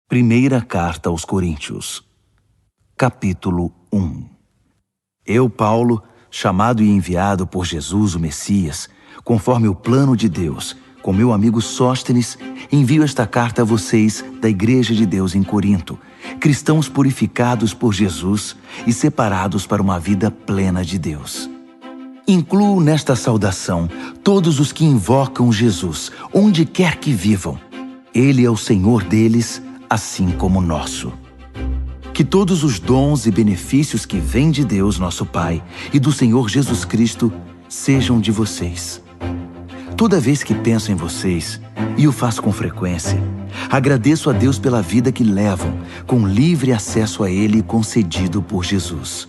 Primeira Carta aos Coríntios, capítulo 1. Eu, Paulo, chamado e enviado por Jesus, o Messias, conforme o plano de Deus, com meu amigo Sóstenes, envio esta carta a vocês da Igreja de Deus em Corinto, cristãos purificados por Jesus e separados para uma vida plena de Deus. Incluo nesta saudação todos os que invocam Jesus, onde quer que vivam. Ele é o Senhor deles, assim como nosso. Que todos os dons e benefícios que vêm de Deus, nosso Pai, e do Senhor Jesus Cristo, sejam de vocês. Toda vez que penso em vocês, e o faço com frequência, agradeço a Deus pela vida que levam, com livre acesso a Ele concedido por Jesus.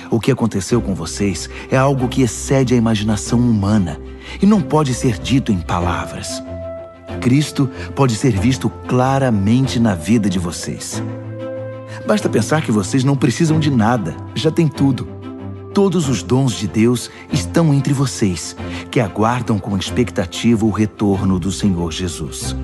O que aconteceu com vocês é algo que excede a imaginação humana e não pode ser dito em palavras. Cristo pode ser visto claramente na vida de vocês. Basta pensar que vocês não precisam de nada, já têm tudo. Todos os dons de Deus estão entre vocês, que aguardam com expectativa o retorno do Senhor Jesus.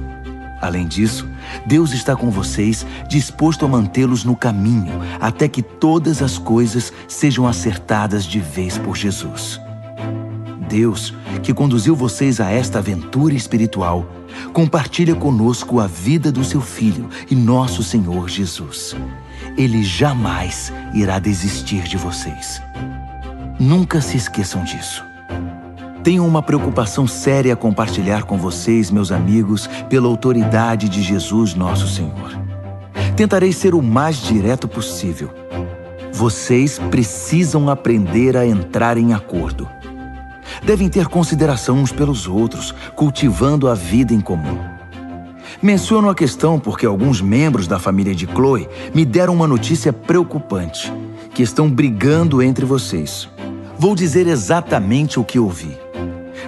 Além disso, Deus está com vocês, disposto a mantê-los no caminho, até que todas as coisas sejam acertadas de vez por Jesus. Deus, que conduziu vocês a esta aventura espiritual, compartilha conosco a vida do seu Filho e nosso Senhor Jesus. Ele jamais irá desistir de vocês. Nunca se esqueçam disso. Tenho uma preocupação séria a compartilhar com vocês, meus amigos, pela autoridade de Jesus, nosso Senhor. Tentarei ser o mais direto possível. Vocês precisam aprender a entrar em acordo. Devem ter consideração uns pelos outros, cultivando a vida em comum. Menciono a questão porque alguns membros da família de Chloe me deram uma notícia preocupante, que estão brigando entre vocês. Vou dizer exatamente o que ouvi.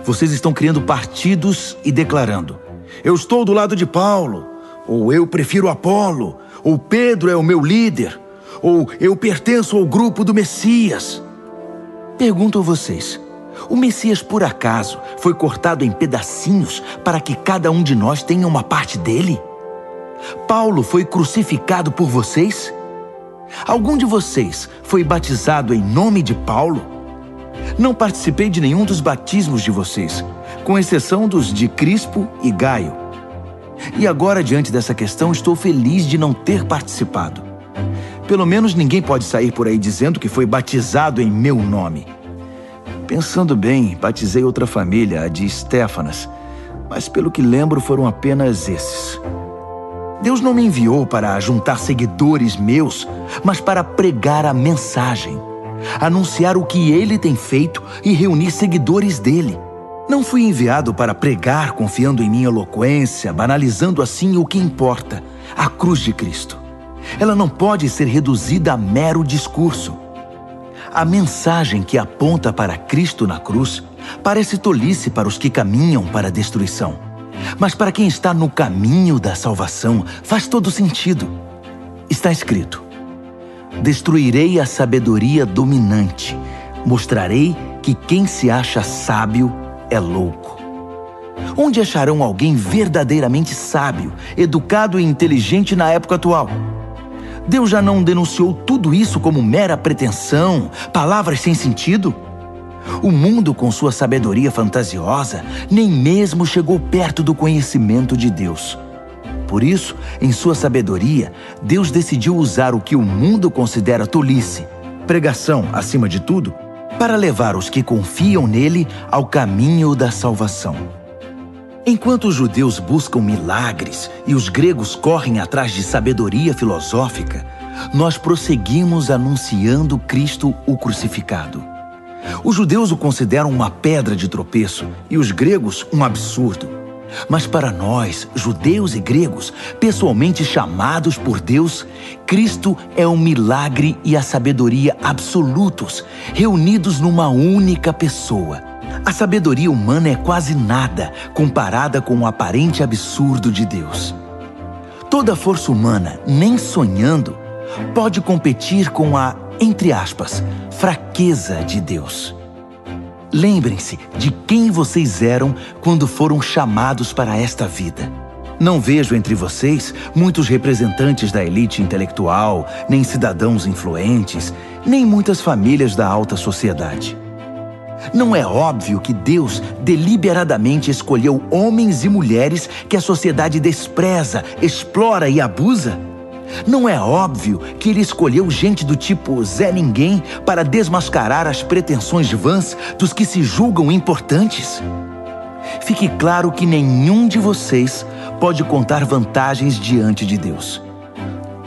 Vocês estão criando partidos e declarando: eu estou do lado de Paulo, ou eu prefiro Apolo, ou Pedro é o meu líder, ou eu pertenço ao grupo do Messias. Pergunto a vocês: o Messias, por acaso, foi cortado em pedacinhos para que cada um de nós tenha uma parte dele? Paulo foi crucificado por vocês? Algum de vocês foi batizado em nome de Paulo? Não participei de nenhum dos batismos de vocês, com exceção dos de Crispo e Gaio. E agora, diante dessa questão, estou feliz de não ter participado. Pelo menos ninguém pode sair por aí dizendo que foi batizado em meu nome. Pensando bem, batizei outra família, a de Estéfanas, mas pelo que lembro foram apenas esses. Deus não me enviou para juntar seguidores meus, mas para pregar a mensagem, anunciar o que Ele tem feito e reunir seguidores dele. Não fui enviado para pregar confiando em minha eloquência, banalizando assim o que importa, a cruz de Cristo. Ela não pode ser reduzida a mero discurso. A mensagem que aponta para Cristo na cruz parece tolice para os que caminham para a destruição. Mas para quem está no caminho da salvação, faz todo sentido. Está escrito: destruirei a sabedoria dominante, mostrarei que quem se acha sábio é louco. Onde acharão alguém verdadeiramente sábio, educado e inteligente na época atual? Deus já não denunciou tudo isso como mera pretensão, palavras sem sentido? O mundo, com sua sabedoria fantasiosa, nem mesmo chegou perto do conhecimento de Deus. Por isso, em sua sabedoria, Deus decidiu usar o que o mundo considera tolice, pregação acima de tudo, para levar os que confiam nele ao caminho da salvação. Enquanto os judeus buscam milagres e os gregos correm atrás de sabedoria filosófica, nós prosseguimos anunciando Cristo o crucificado. Os judeus o consideram uma pedra de tropeço e os gregos um absurdo. Mas para nós, judeus e gregos, pessoalmente chamados por Deus, Cristo é o milagre e a sabedoria absolutos, reunidos numa única pessoa. A sabedoria humana é quase nada comparada com o aparente absurdo de Deus. Toda força humana, nem sonhando, pode competir com a, entre aspas, fraqueza de Deus. Lembrem-se de quem vocês eram quando foram chamados para esta vida. Não vejo entre vocês muitos representantes da elite intelectual, nem cidadãos influentes, nem muitas famílias da alta sociedade. Não é óbvio que Deus deliberadamente escolheu homens e mulheres que a sociedade despreza, explora e abusa? Não é óbvio que Ele escolheu gente do tipo Zé Ninguém para desmascarar as pretensões vãs dos que se julgam importantes? Fique claro que nenhum de vocês pode contar vantagens diante de Deus.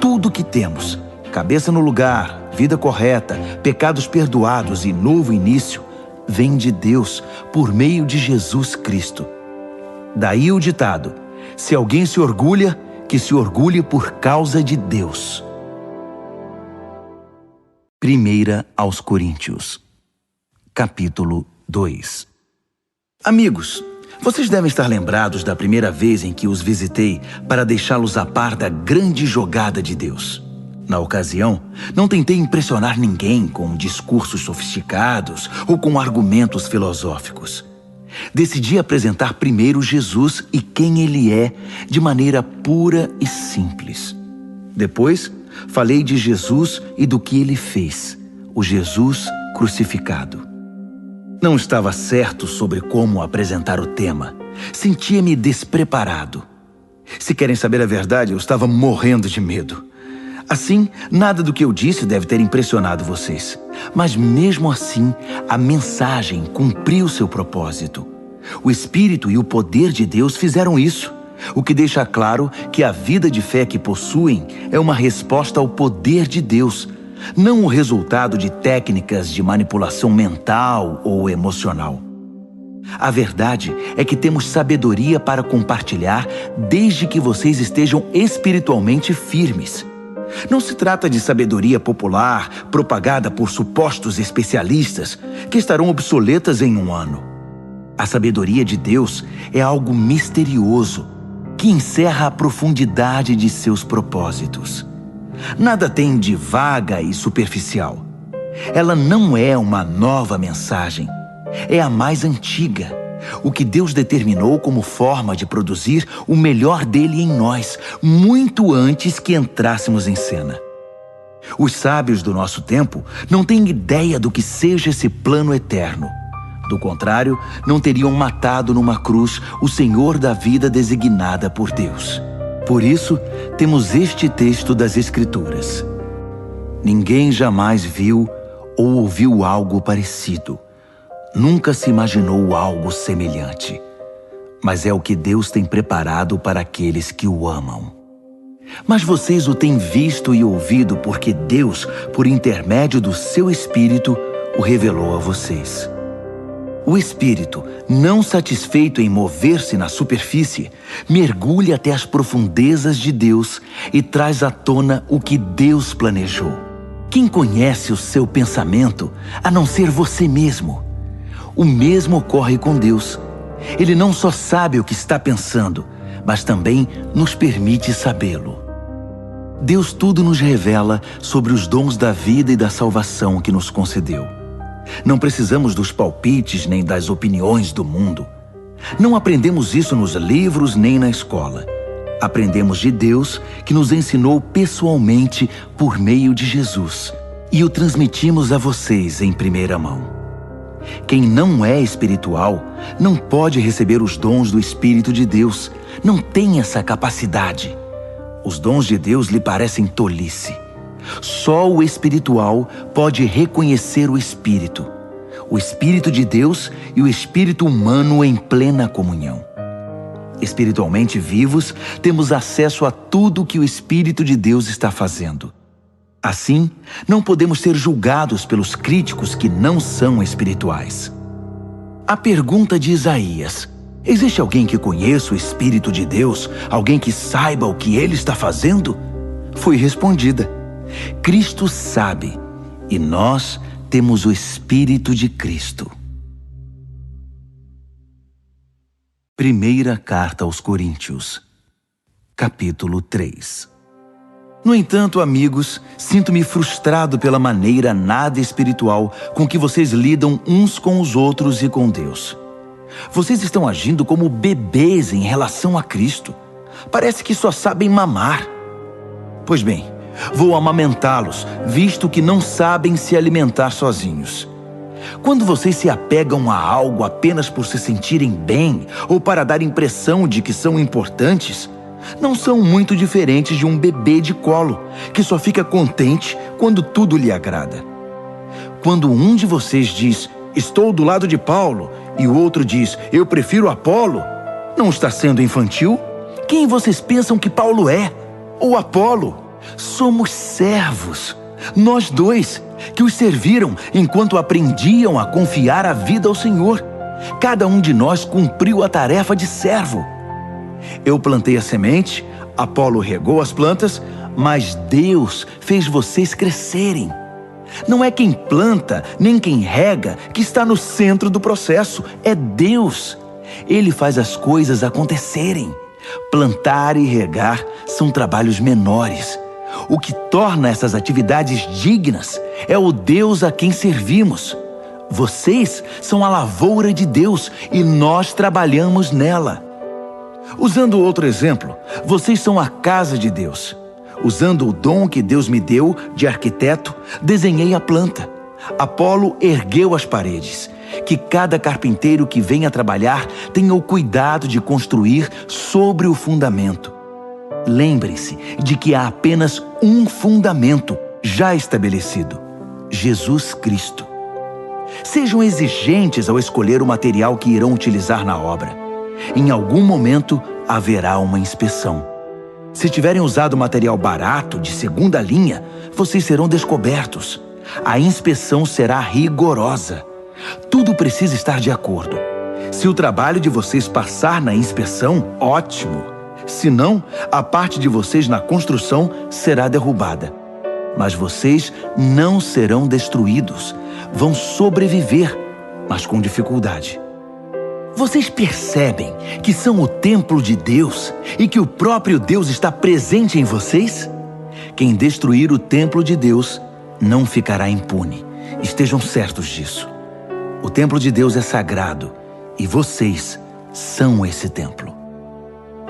Tudo que temos, cabeça no lugar, vida correta, pecados perdoados e novo início, vem de Deus por meio de Jesus Cristo. Daí o ditado: se alguém se orgulha, que se orgulhe por causa de Deus. 1 aos Coríntios, capítulo 2. Amigos, vocês devem estar lembrados da primeira vez em que os visitei para deixá-los a par da grande jogada de Deus. Na ocasião, não tentei impressionar ninguém com discursos sofisticados ou com argumentos filosóficos. Decidi apresentar primeiro Jesus e quem Ele é, de maneira pura e simples. Depois, falei de Jesus e do que Ele fez, o Jesus crucificado. Não estava certo sobre como apresentar o tema. Sentia-me despreparado. Se querem saber a verdade, eu estava morrendo de medo. Assim, nada do que eu disse deve ter impressionado vocês. Mas mesmo assim, a mensagem cumpriu seu propósito. O Espírito e o poder de Deus fizeram isso, o que deixa claro que a vida de fé que possuem é uma resposta ao poder de Deus, não o resultado de técnicas de manipulação mental ou emocional. A verdade é que temos sabedoria para compartilhar desde que vocês estejam espiritualmente firmes. Não se trata de sabedoria popular, propagada por supostos especialistas, que estarão obsoletas em um ano. A sabedoria de Deus é algo misterioso, que encerra a profundidade de seus propósitos. Nada tem de vaga e superficial. Ela não é uma nova mensagem, é a mais antiga. O que Deus determinou como forma de produzir o melhor dele em nós, muito antes que entrássemos em cena. Os sábios do nosso tempo não têm ideia do que seja esse plano eterno. Do contrário, não teriam matado numa cruz o Senhor da vida designada por Deus. Por isso, temos este texto das Escrituras. Ninguém jamais viu ou ouviu algo parecido. Nunca se imaginou algo semelhante, mas é o que Deus tem preparado para aqueles que o amam. Mas vocês o têm visto e ouvido porque Deus, por intermédio do seu Espírito, o revelou a vocês. O Espírito, não satisfeito em mover-se na superfície, mergulha até as profundezas de Deus e traz à tona o que Deus planejou. Quem conhece o seu pensamento, a não ser você mesmo? O mesmo ocorre com Deus. Ele não só sabe o que está pensando, mas também nos permite sabê-lo. Deus tudo nos revela sobre os dons da vida e da salvação que nos concedeu. Não precisamos dos palpites nem das opiniões do mundo. Não aprendemos isso nos livros nem na escola. Aprendemos de Deus, que nos ensinou pessoalmente por meio de Jesus, e o transmitimos a vocês em primeira mão. Quem não é espiritual não pode receber os dons do Espírito de Deus, não tem essa capacidade. Os dons de Deus lhe parecem tolice. Só o espiritual pode reconhecer o Espírito de Deus e o espírito humano em plena comunhão. Espiritualmente vivos, temos acesso a tudo que o Espírito de Deus está fazendo. Assim, não podemos ser julgados pelos críticos que não são espirituais. A pergunta de Isaías: existe alguém que conheça o Espírito de Deus, alguém que saiba o que ele está fazendo? Foi respondida: Cristo sabe, e nós temos o Espírito de Cristo. Primeira Carta aos Coríntios, capítulo 3. No entanto, amigos, sinto-me frustrado pela maneira nada espiritual com que vocês lidam uns com os outros e com Deus. Vocês estão agindo como bebês em relação a Cristo. Parece que só sabem mamar. Pois bem, vou amamentá-los, visto que não sabem se alimentar sozinhos. Quando vocês se apegam a algo apenas por se sentirem bem ou para dar impressão de que são importantes, não são muito diferentes de um bebê de colo, que só fica contente quando tudo lhe agrada. Quando um de vocês diz, estou do lado de Paulo, e o outro diz, eu prefiro Apolo, não está sendo infantil? Quem vocês pensam que Paulo é? Ou Apolo? Somos servos, nós dois, que os serviram enquanto aprendiam a confiar a vida ao Senhor. Cada um de nós cumpriu a tarefa de servo. Eu plantei a semente, Apolo regou as plantas, mas Deus fez vocês crescerem. Não é quem planta, nem quem rega, que está no centro do processo, é Deus. Ele faz as coisas acontecerem. Plantar e regar são trabalhos menores. O que torna essas atividades dignas é o Deus a quem servimos. Vocês são a lavoura de Deus e nós trabalhamos nela. Usando outro exemplo, vocês são a casa de Deus. Usando o dom que Deus me deu de arquiteto, desenhei a planta. Apolo ergueu as paredes. Que cada carpinteiro que venha trabalhar tenha o cuidado de construir sobre o fundamento. Lembrem-se de que há apenas um fundamento já estabelecido: Jesus Cristo. Sejam exigentes ao escolher o material que irão utilizar na obra. Em algum momento haverá uma inspeção. Se tiverem usado material barato, de segunda linha, vocês serão descobertos. A inspeção será rigorosa. Tudo precisa estar de acordo. Se o trabalho de vocês passar na inspeção, ótimo. Se não, a parte de vocês na construção será derrubada. Mas vocês não serão destruídos. Vão sobreviver, mas com dificuldade. Vocês percebem que são o templo de Deus e que o próprio Deus está presente em vocês? Quem destruir o templo de Deus não ficará impune. Estejam certos disso. O templo de Deus é sagrado e vocês são esse templo.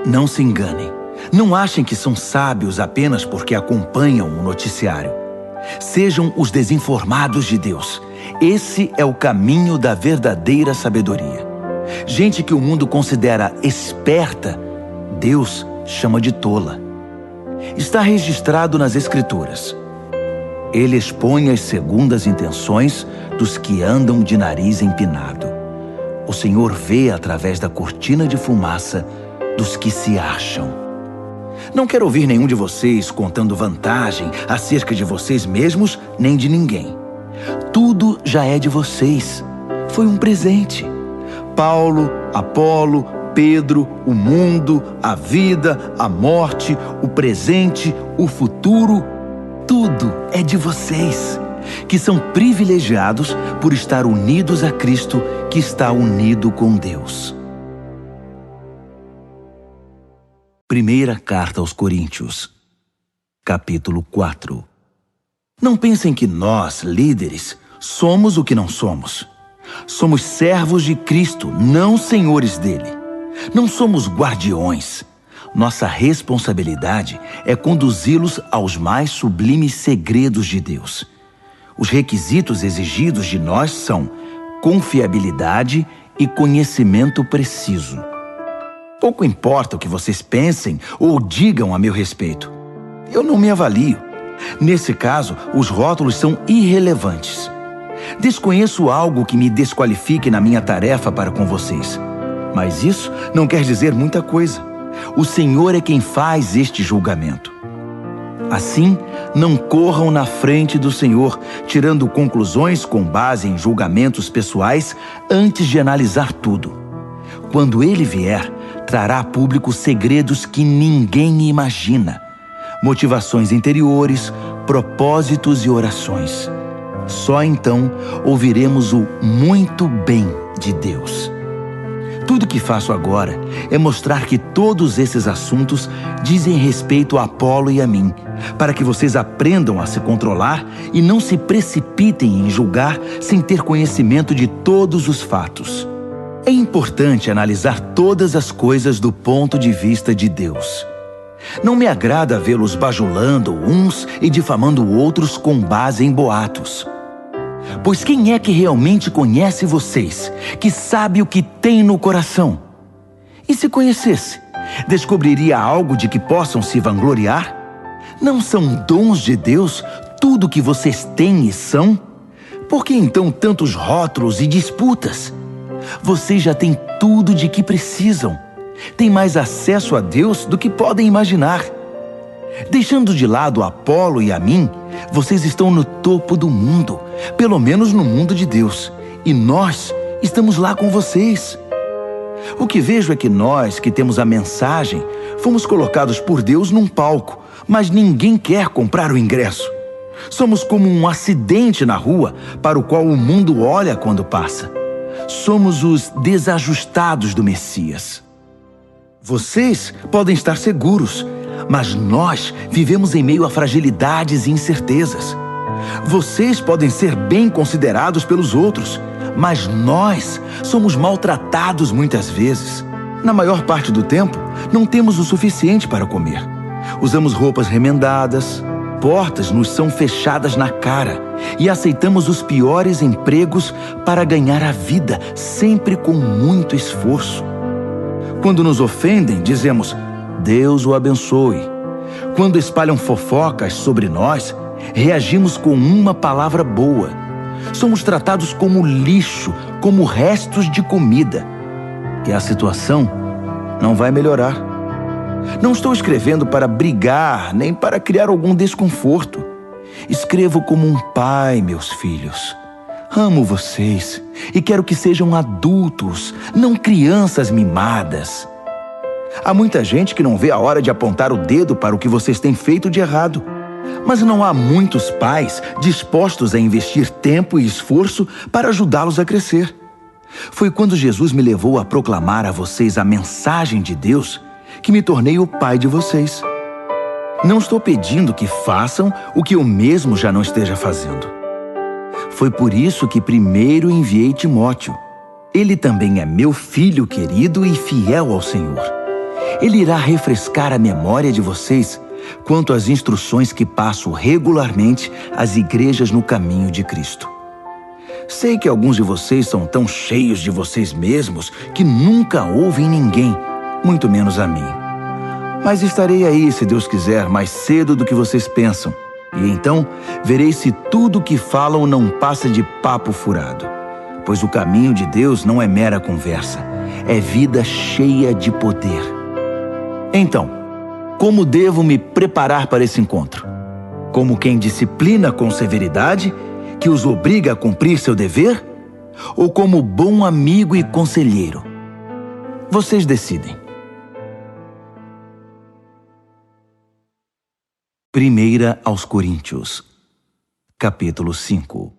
Não se enganem. Não achem que são sábios apenas porque acompanham o noticiário. Sejam os desinformados de Deus. Esse é o caminho da verdadeira sabedoria. Gente que o mundo considera esperta, Deus chama de tola. Está registrado nas Escrituras. Ele expõe as segundas intenções dos que andam de nariz empinado. O Senhor vê através da cortina de fumaça dos que se acham. Não quero ouvir nenhum de vocês contando vantagem acerca de vocês mesmos nem de ninguém. Tudo já é de vocês. Foi um presente. Paulo, Apolo, Pedro, o mundo, a vida, a morte, o presente, o futuro, tudo é de vocês, que são privilegiados por estar unidos a Cristo, que está unido com Deus. Primeira carta aos Coríntios, capítulo 4. Não pensem que nós, líderes, somos o que não somos. Somos servos de Cristo, não senhores dele. Não somos guardiões. Nossa responsabilidade é conduzi-los aos mais sublimes segredos de Deus. Os requisitos exigidos de nós são confiabilidade e conhecimento preciso. Pouco importa o que vocês pensem ou digam a meu respeito. Eu não me avalio. Nesse caso, os rótulos são irrelevantes. Desconheço algo que me desqualifique na minha tarefa para com vocês. Mas isso não quer dizer muita coisa. O Senhor é quem faz este julgamento. Assim, não corram na frente do Senhor, tirando conclusões com base em julgamentos pessoais antes de analisar tudo. Quando Ele vier, trará a público segredos que ninguém imagina, motivações interiores, propósitos e orações. Só então ouviremos o muito bem de Deus. Tudo que faço agora é mostrar que todos esses assuntos dizem respeito a Apolo e a mim, para que vocês aprendam a se controlar e não se precipitem em julgar sem ter conhecimento de todos os fatos. É importante analisar todas as coisas do ponto de vista de Deus. Não me agrada vê-los bajulando uns e difamando outros com base em boatos. Pois quem é que realmente conhece vocês, que sabe o que tem no coração? E se conhecesse, descobriria algo de que possam se vangloriar? Não são dons de Deus tudo o que vocês têm e são? Por que então tantos rótulos e disputas? Vocês já têm tudo de que precisam. Têm mais acesso a Deus do que podem imaginar. Deixando de lado Apolo e a mim, vocês estão no topo do mundo, pelo menos no mundo de Deus. E nós estamos lá com vocês. O que vejo é que nós, que temos a mensagem, fomos colocados por Deus num palco, mas ninguém quer comprar o ingresso. Somos como um acidente na rua para o qual o mundo olha quando passa. Somos os desajustados do Messias. Vocês podem estar seguros, mas nós vivemos em meio a fragilidades e incertezas. Vocês podem ser bem considerados pelos outros, mas nós somos maltratados muitas vezes. Na maior parte do tempo, não temos o suficiente para comer. Usamos roupas remendadas, portas nos são fechadas na cara e aceitamos os piores empregos para ganhar a vida, sempre com muito esforço. Quando nos ofendem, dizemos, Deus o abençoe. Quando espalham fofocas sobre nós, reagimos com uma palavra boa. Somos tratados como lixo, como restos de comida. E a situação não vai melhorar. Não estou escrevendo para brigar, nem para criar algum desconforto. Escrevo como um pai, meus filhos. Amo vocês e quero que sejam adultos, não crianças mimadas. Há muita gente que não vê a hora de apontar o dedo para o que vocês têm feito de errado. Mas não há muitos pais dispostos a investir tempo e esforço para ajudá-los a crescer. Foi quando Jesus me levou a proclamar a vocês a mensagem de Deus que me tornei o pai de vocês. Não estou pedindo que façam o que eu mesmo já não esteja fazendo. Foi por isso que primeiro enviei Timóteo. Ele também é meu filho querido e fiel ao Senhor. Ele irá refrescar a memória de vocês quanto às instruções que passo regularmente às igrejas no caminho de Cristo. Sei que alguns de vocês são tão cheios de vocês mesmos que nunca ouvem ninguém, muito menos a mim. Mas estarei aí, se Deus quiser, mais cedo do que vocês pensam. E então verei se tudo o que falam não passa de papo furado. Pois o caminho de Deus não é mera conversa, é vida cheia de poder. Então, como devo me preparar para esse encontro? Como quem disciplina com severidade, que os obriga a cumprir seu dever? Ou como bom amigo e conselheiro? Vocês decidem. 1 aos Coríntios, capítulo 5.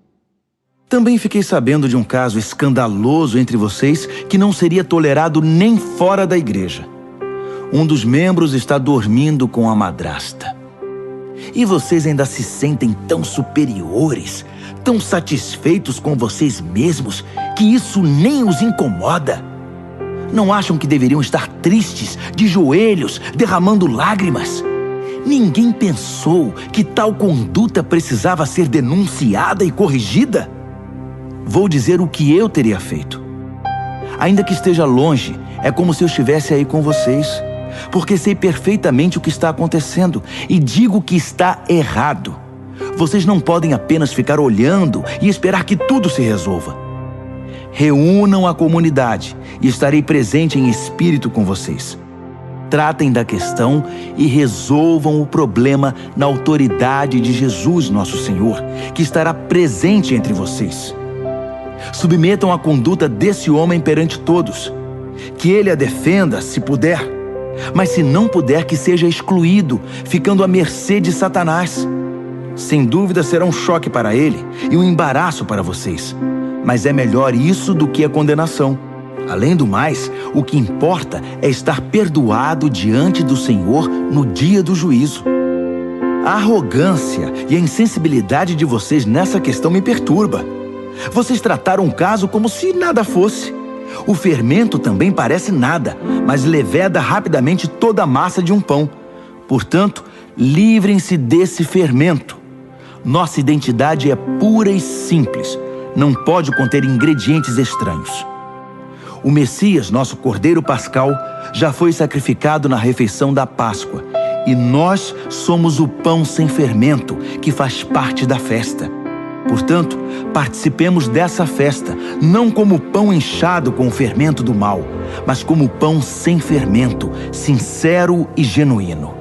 Também fiquei sabendo de um caso escandaloso entre vocês que não seria tolerado nem fora da igreja. Um dos membros está dormindo com a madrasta. E vocês ainda se sentem tão superiores, tão satisfeitos com vocês mesmos, que isso nem os incomoda. Não acham que deveriam estar tristes, de joelhos, derramando lágrimas? Ninguém pensou que tal conduta precisava ser denunciada e corrigida? Vou dizer o que eu teria feito. Ainda que esteja longe, é como se eu estivesse aí com vocês, porque sei perfeitamente o que está acontecendo e digo que está errado. Vocês não podem apenas ficar olhando e esperar que tudo se resolva. Reúnam a comunidade e estarei presente em espírito com vocês. Tratem da questão e resolvam o problema na autoridade de Jesus, nosso Senhor, que estará presente entre vocês. Submetam a conduta desse homem perante todos. Que ele a defenda, se puder. Mas se não puder, que seja excluído, ficando à mercê de Satanás. Sem dúvida será um choque para ele e um embaraço para vocês. Mas é melhor isso do que a condenação. Além do mais, o que importa é estar perdoado diante do Senhor no dia do juízo. A arrogância e a insensibilidade de vocês nessa questão me perturba. Vocês trataram o caso como se nada fosse. O fermento também parece nada, mas leveda rapidamente toda a massa de um pão. Portanto, livrem-se desse fermento. Nossa identidade é pura e simples. Não pode conter ingredientes estranhos. O Messias, nosso Cordeiro Pascal, já foi sacrificado na refeição da Páscoa. E nós somos o pão sem fermento, que faz parte da festa. Portanto, participemos dessa festa, não como pão inchado com o fermento do mal, mas como pão sem fermento, sincero e genuíno.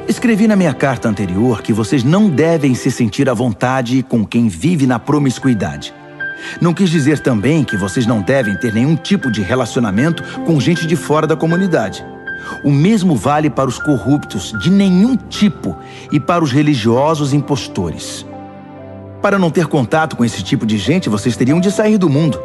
Escrevi na minha carta anterior que vocês não devem se sentir à vontade com quem vive na promiscuidade. Não quis dizer também que vocês não devem ter nenhum tipo de relacionamento com gente de fora da comunidade. O mesmo vale para os corruptos de nenhum tipo e para os religiosos impostores. Para não ter contato com esse tipo de gente, vocês teriam de sair do mundo.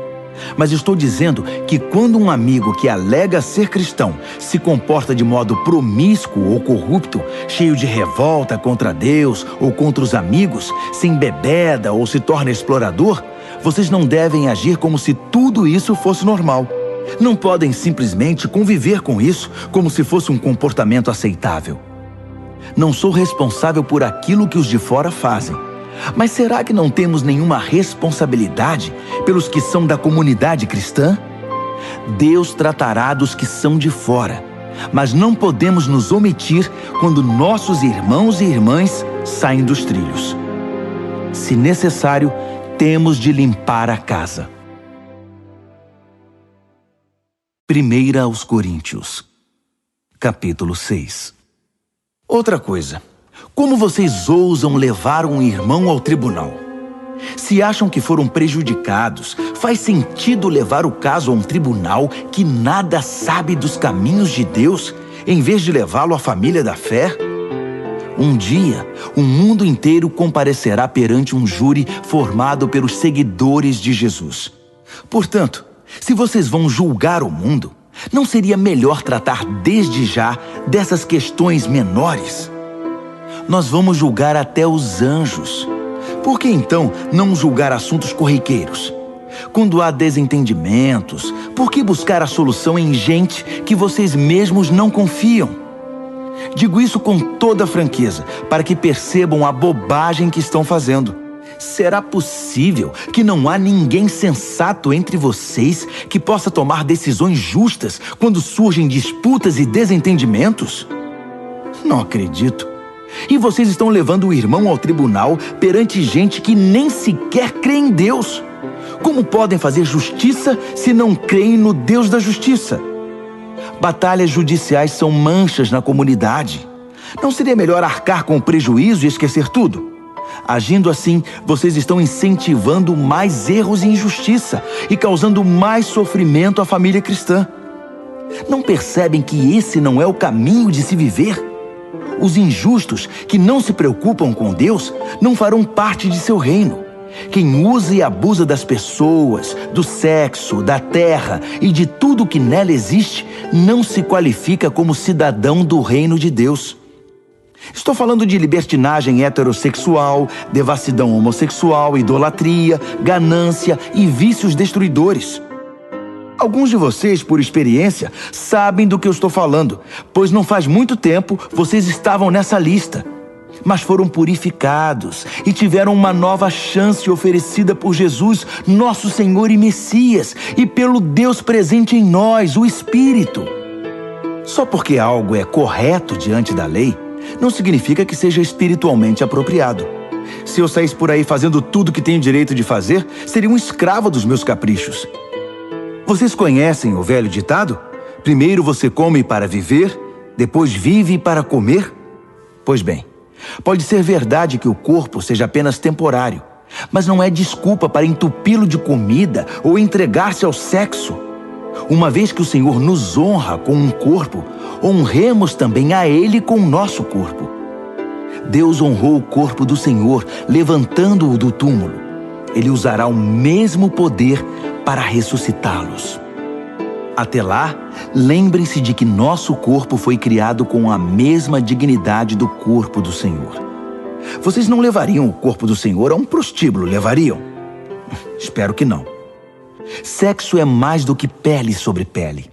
Mas estou dizendo que quando um amigo que alega ser cristão se comporta de modo promíscuo ou corrupto, cheio de revolta contra Deus ou contra os amigos, se embebeda ou se torna explorador, vocês não devem agir como se tudo isso fosse normal. Não podem simplesmente conviver com isso como se fosse um comportamento aceitável. Não sou responsável por aquilo que os de fora fazem. Mas será que não temos nenhuma responsabilidade pelos que são da comunidade cristã? Deus tratará dos que são de fora, mas não podemos nos omitir quando nossos irmãos e irmãs saem dos trilhos. Se necessário, temos de limpar a casa. 1 aos Coríntios, capítulo 6. Outra coisa. Como vocês ousam levar um irmão ao tribunal? Se acham que foram prejudicados, faz sentido levar o caso a um tribunal que nada sabe dos caminhos de Deus, em vez de levá-lo à família da fé? Um dia, o mundo inteiro comparecerá perante um júri formado pelos seguidores de Jesus. Portanto, se vocês vão julgar o mundo, não seria melhor tratar desde já dessas questões menores? Nós vamos julgar até os anjos. Por que então não julgar assuntos corriqueiros? Quando há desentendimentos, por que buscar a solução em gente que vocês mesmos não confiam? Digo isso com toda franqueza, para que percebam a bobagem que estão fazendo. Será possível que não há ninguém sensato entre vocês que possa tomar decisões justas quando surgem disputas e desentendimentos? Não acredito. E vocês estão levando o irmão ao tribunal perante gente que nem sequer crê em Deus. Como podem fazer justiça se não creem no Deus da justiça? Batalhas judiciais são manchas na comunidade. Não seria melhor arcar com o prejuízo e esquecer tudo? Agindo assim, vocês estão incentivando mais erros e injustiça e causando mais sofrimento à família cristã. Não percebem que esse não é o caminho de se viver? Os injustos que não se preocupam com Deus não farão parte de seu reino. Quem usa e abusa das pessoas, do sexo, da terra e de tudo que nela existe, não se qualifica como cidadão do reino de Deus. Estou falando de libertinagem heterossexual, devassidão homossexual, idolatria, ganância e vícios destruidores. Alguns de vocês, por experiência, sabem do que eu estou falando, pois não faz muito tempo vocês estavam nessa lista. Mas foram purificados e tiveram uma nova chance oferecida por Jesus, nosso Senhor e Messias, e pelo Deus presente em nós, o Espírito. Só porque algo é correto diante da lei, não significa que seja espiritualmente apropriado. Se eu saísse por aí fazendo tudo que tenho direito de fazer, seria um escravo dos meus caprichos. Vocês conhecem o velho ditado? Primeiro você come para viver, depois vive para comer? Pois bem, pode ser verdade que o corpo seja apenas temporário, mas não é desculpa para entupi-lo de comida ou entregar-se ao sexo. Uma vez que o Senhor nos honra com um corpo, honremos também a Ele com o nosso corpo. Deus honrou o corpo do Senhor, levantando-o do túmulo. Ele usará o mesmo poder para ressuscitá-los. Até lá, lembrem-se de que nosso corpo foi criado com a mesma dignidade do corpo do Senhor. Vocês não levariam o corpo do Senhor a um prostíbulo, levariam? Espero que não. Sexo é mais do que pele sobre pele.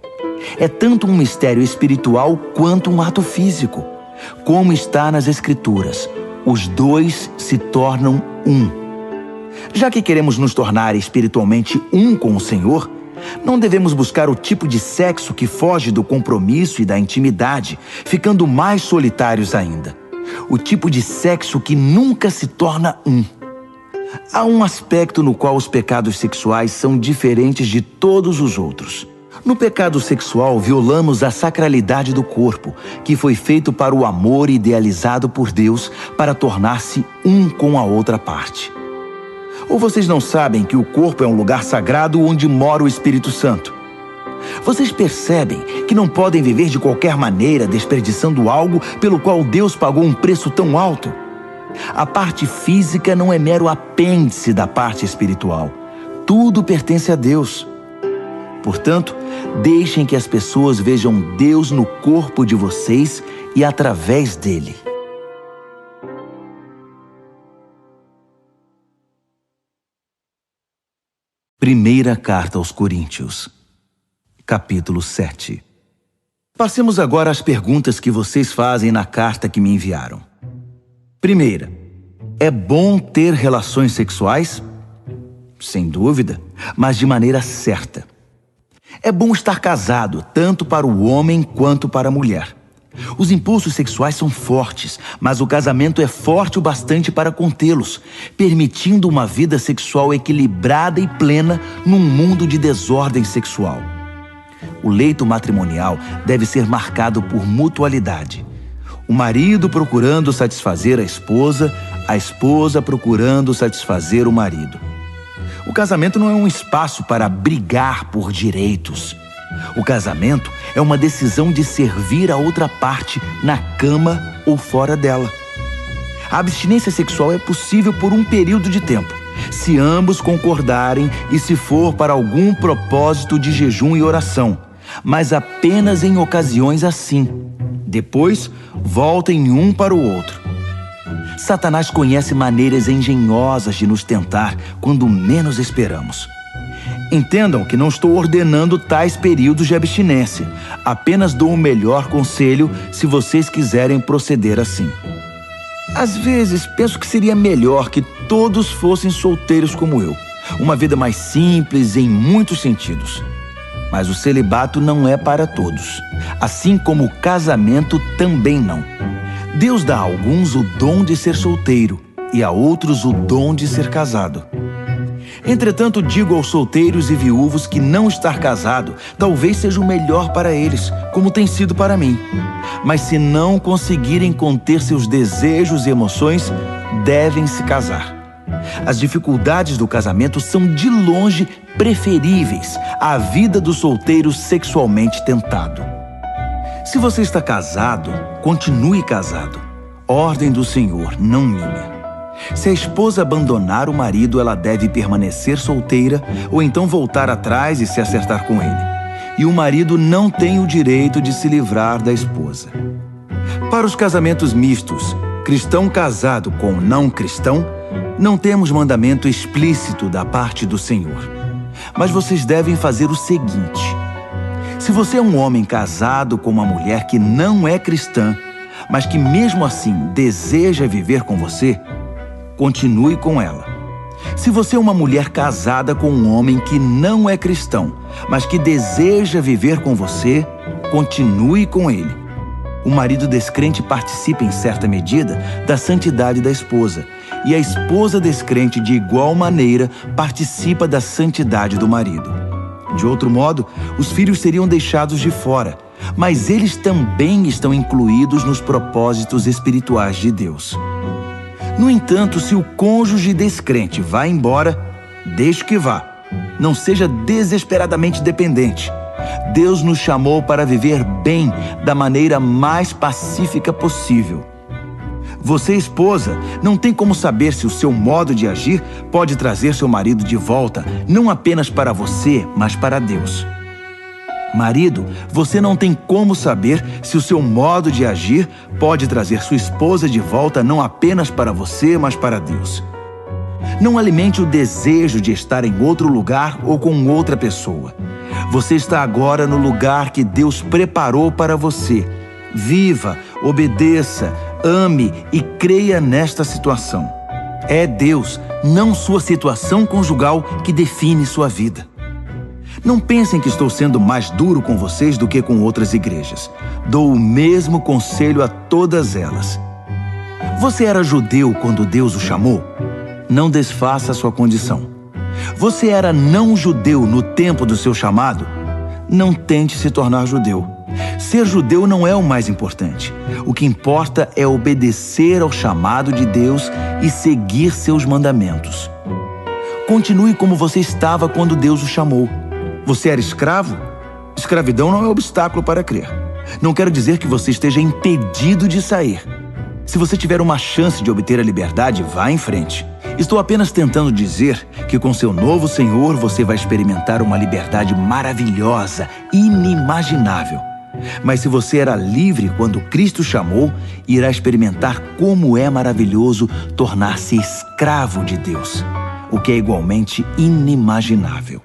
É tanto um mistério espiritual quanto um ato físico. Como está nas Escrituras, os dois se tornam um. Já que queremos nos tornar espiritualmente um com o Senhor, não devemos buscar o tipo de sexo que foge do compromisso e da intimidade, ficando mais solitários ainda. O tipo de sexo que nunca se torna um. Há um aspecto no qual os pecados sexuais são diferentes de todos os outros. No pecado sexual, violamos a sacralidade do corpo, que foi feito para o amor idealizado por Deus para tornar-se um com a outra parte. Ou vocês não sabem que o corpo é um lugar sagrado onde mora o Espírito Santo? Vocês percebem que não podem viver de qualquer maneira desperdiçando algo pelo qual Deus pagou um preço tão alto? A parte física não é mero apêndice da parte espiritual. Tudo pertence a Deus. Portanto, deixem que as pessoas vejam Deus no corpo de vocês e através dele. Primeira Carta aos Coríntios, capítulo 7. Passemos agora às perguntas que vocês fazem na carta que me enviaram. Primeira, é bom ter relações sexuais? Sem dúvida, mas de maneira certa. É bom estar casado, tanto para o homem quanto para a mulher. Os impulsos sexuais são fortes, mas o casamento é forte o bastante para contê-los, permitindo uma vida sexual equilibrada e plena num mundo de desordem sexual. O leito matrimonial deve ser marcado por mutualidade. O marido procurando satisfazer a esposa procurando satisfazer o marido. O casamento não é um espaço para brigar por direitos. O casamento é uma decisão de servir a outra parte na cama ou fora dela. A abstinência sexual é possível por um período de tempo, se ambos concordarem e se for para algum propósito de jejum e oração, mas apenas em ocasiões assim. Depois, voltem um para o outro. Satanás conhece maneiras engenhosas de nos tentar quando menos esperamos. Entendam que não estou ordenando tais períodos de abstinência. Apenas dou o melhor conselho se vocês quiserem proceder assim. Às vezes, penso que seria melhor que todos fossem solteiros como eu. Uma vida mais simples em muitos sentidos. Mas o celibato não é para todos. Assim como o casamento também não. Deus dá a alguns o dom de ser solteiro e a outros o dom de ser casado. Entretanto, digo aos solteiros e viúvos que não estar casado talvez seja o melhor para eles, como tem sido para mim. Mas se não conseguirem conter seus desejos e emoções, devem se casar. As dificuldades do casamento são de longe preferíveis à vida do solteiro sexualmente tentado. Se você está casado, continue casado. Ordem do Senhor, não minha. Se a esposa abandonar o marido, ela deve permanecer solteira ou então voltar atrás e se acertar com ele. E o marido não tem o direito de se livrar da esposa. Para os casamentos mistos, cristão casado com não cristão, não temos mandamento explícito da parte do Senhor. Mas vocês devem fazer o seguinte: se você é um homem casado com uma mulher que não é cristã, mas que mesmo assim deseja viver com você, continue com ela. Se você é uma mulher casada com um homem que não é cristão, mas que deseja viver com você, continue com ele. O marido descrente participa em certa medida da santidade da esposa, e a esposa descrente de igual maneira participa da santidade do marido. De outro modo, os filhos seriam deixados de fora, mas eles também estão incluídos nos propósitos espirituais de Deus. No entanto, se o cônjuge descrente vai embora, deixe que vá. Não seja desesperadamente dependente. Deus nos chamou para viver bem da maneira mais pacífica possível. Você, esposa, não tem como saber se o seu modo de agir pode trazer seu marido de volta, não apenas para você, mas para Deus. Marido, você não tem como saber se o seu modo de agir pode trazer sua esposa de volta não apenas para você, mas para Deus. Não alimente o desejo de estar em outro lugar ou com outra pessoa. Você está agora no lugar que Deus preparou para você. Viva, obedeça, ame e creia nesta situação. É Deus, não sua situação conjugal, que define sua vida. Não pensem que estou sendo mais duro com vocês do que com outras igrejas. Dou o mesmo conselho a todas elas. Você era judeu quando Deus o chamou? Não desfaça sua condição. Você era não judeu no tempo do seu chamado? Não tente se tornar judeu. Ser judeu não é o mais importante. O que importa é obedecer ao chamado de Deus e seguir seus mandamentos. Continue como você estava quando Deus o chamou. Você era escravo? Escravidão não é obstáculo para crer. Não quero dizer que você esteja impedido de sair. Se você tiver uma chance de obter a liberdade, vá em frente. Estou apenas tentando dizer que com seu novo Senhor você vai experimentar uma liberdade maravilhosa, inimaginável. Mas se você era livre quando Cristo chamou, irá experimentar como é maravilhoso tornar-se escravo de Deus, o que é igualmente inimaginável.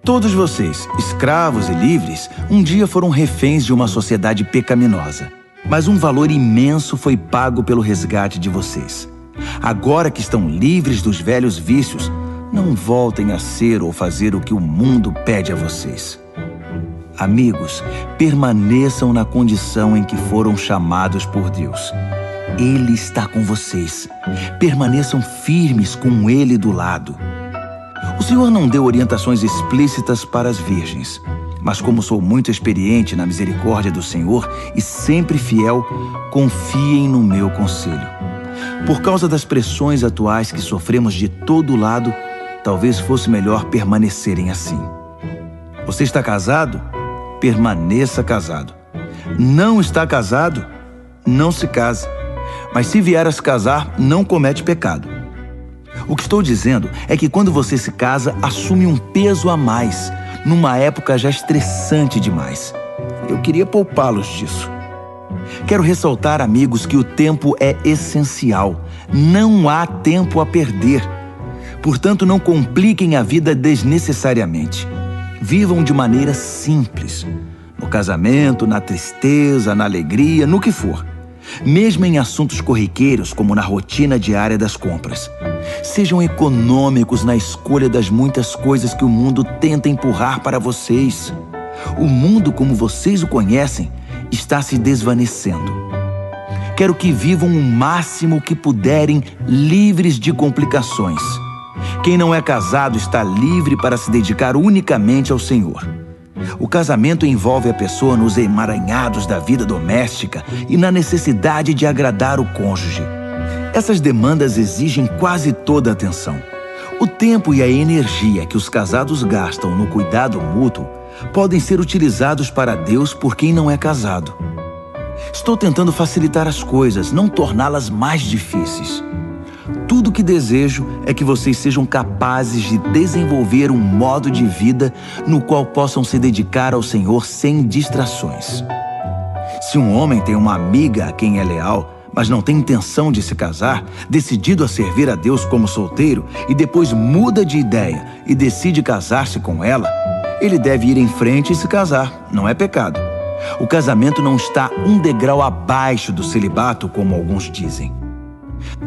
Todos vocês, escravos e livres, um dia foram reféns de uma sociedade pecaminosa. Mas um valor imenso foi pago pelo resgate de vocês. Agora que estão livres dos velhos vícios, não voltem a ser ou fazer o que o mundo pede a vocês. Amigos, permaneçam na condição em que foram chamados por Deus. Ele está com vocês. Permaneçam firmes com Ele do lado. O Senhor não deu orientações explícitas para as virgens, mas como sou muito experiente na misericórdia do Senhor e sempre fiel, confiem no meu conselho. Por causa das pressões atuais que sofremos de todo lado, talvez fosse melhor permanecerem assim. Você está casado? Permaneça casado. Não está casado? Não se case. Mas se vier a se casar, não comete pecado. O que estou dizendo é que quando você se casa, assume um peso a mais, numa época já estressante demais. Eu queria poupá-los disso. Quero ressaltar, amigos, que o tempo é essencial. Não há tempo a perder. Portanto, não compliquem a vida desnecessariamente. Vivam de maneira simples. No casamento, na tristeza, na alegria, no que for. Mesmo em assuntos corriqueiros, como na rotina diária das compras. Sejam econômicos na escolha das muitas coisas que o mundo tenta empurrar para vocês. O mundo, como vocês o conhecem, está se desvanecendo. Quero que vivam o máximo que puderem, livres de complicações. Quem não é casado está livre para se dedicar unicamente ao Senhor. O casamento envolve a pessoa nos emaranhados da vida doméstica e na necessidade de agradar o cônjuge. Essas demandas exigem quase toda a atenção. O tempo e a energia que os casados gastam no cuidado mútuo podem ser utilizados para Deus por quem não é casado. Estou tentando facilitar as coisas, não torná-las mais difíceis. Tudo que desejo é que vocês sejam capazes de desenvolver um modo de vida no qual possam se dedicar ao Senhor sem distrações. Se um homem tem uma amiga a quem é leal, mas não tem intenção de se casar, decidido a servir a Deus como solteiro e depois muda de ideia e decide casar-se com ela, ele deve ir em frente e se casar, não é pecado. O casamento não está um degrau abaixo do celibato, como alguns dizem.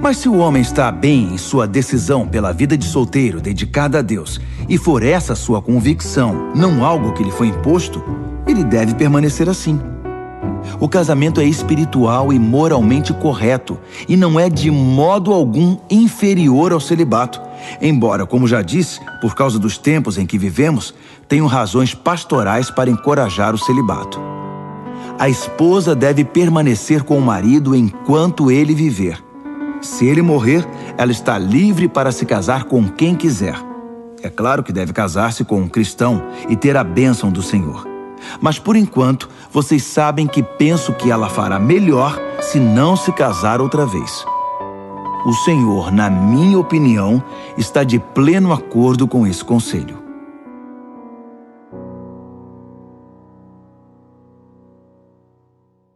Mas se o homem está bem em sua decisão pela vida de solteiro dedicada a Deus, e for essa sua convicção, não algo que lhe foi imposto, ele deve permanecer assim. O casamento é espiritual e moralmente correto, e não é de modo algum inferior ao celibato, embora, como já disse, por causa dos tempos em que vivemos, tenham razões pastorais para encorajar o celibato. A esposa deve permanecer com o marido enquanto ele viver. Se ele morrer, ela está livre para se casar com quem quiser. É claro que deve casar-se com um cristão e ter a bênção do Senhor. Mas por enquanto, vocês sabem que penso que ela fará melhor se não se casar outra vez. O Senhor, na minha opinião, está de pleno acordo com esse conselho.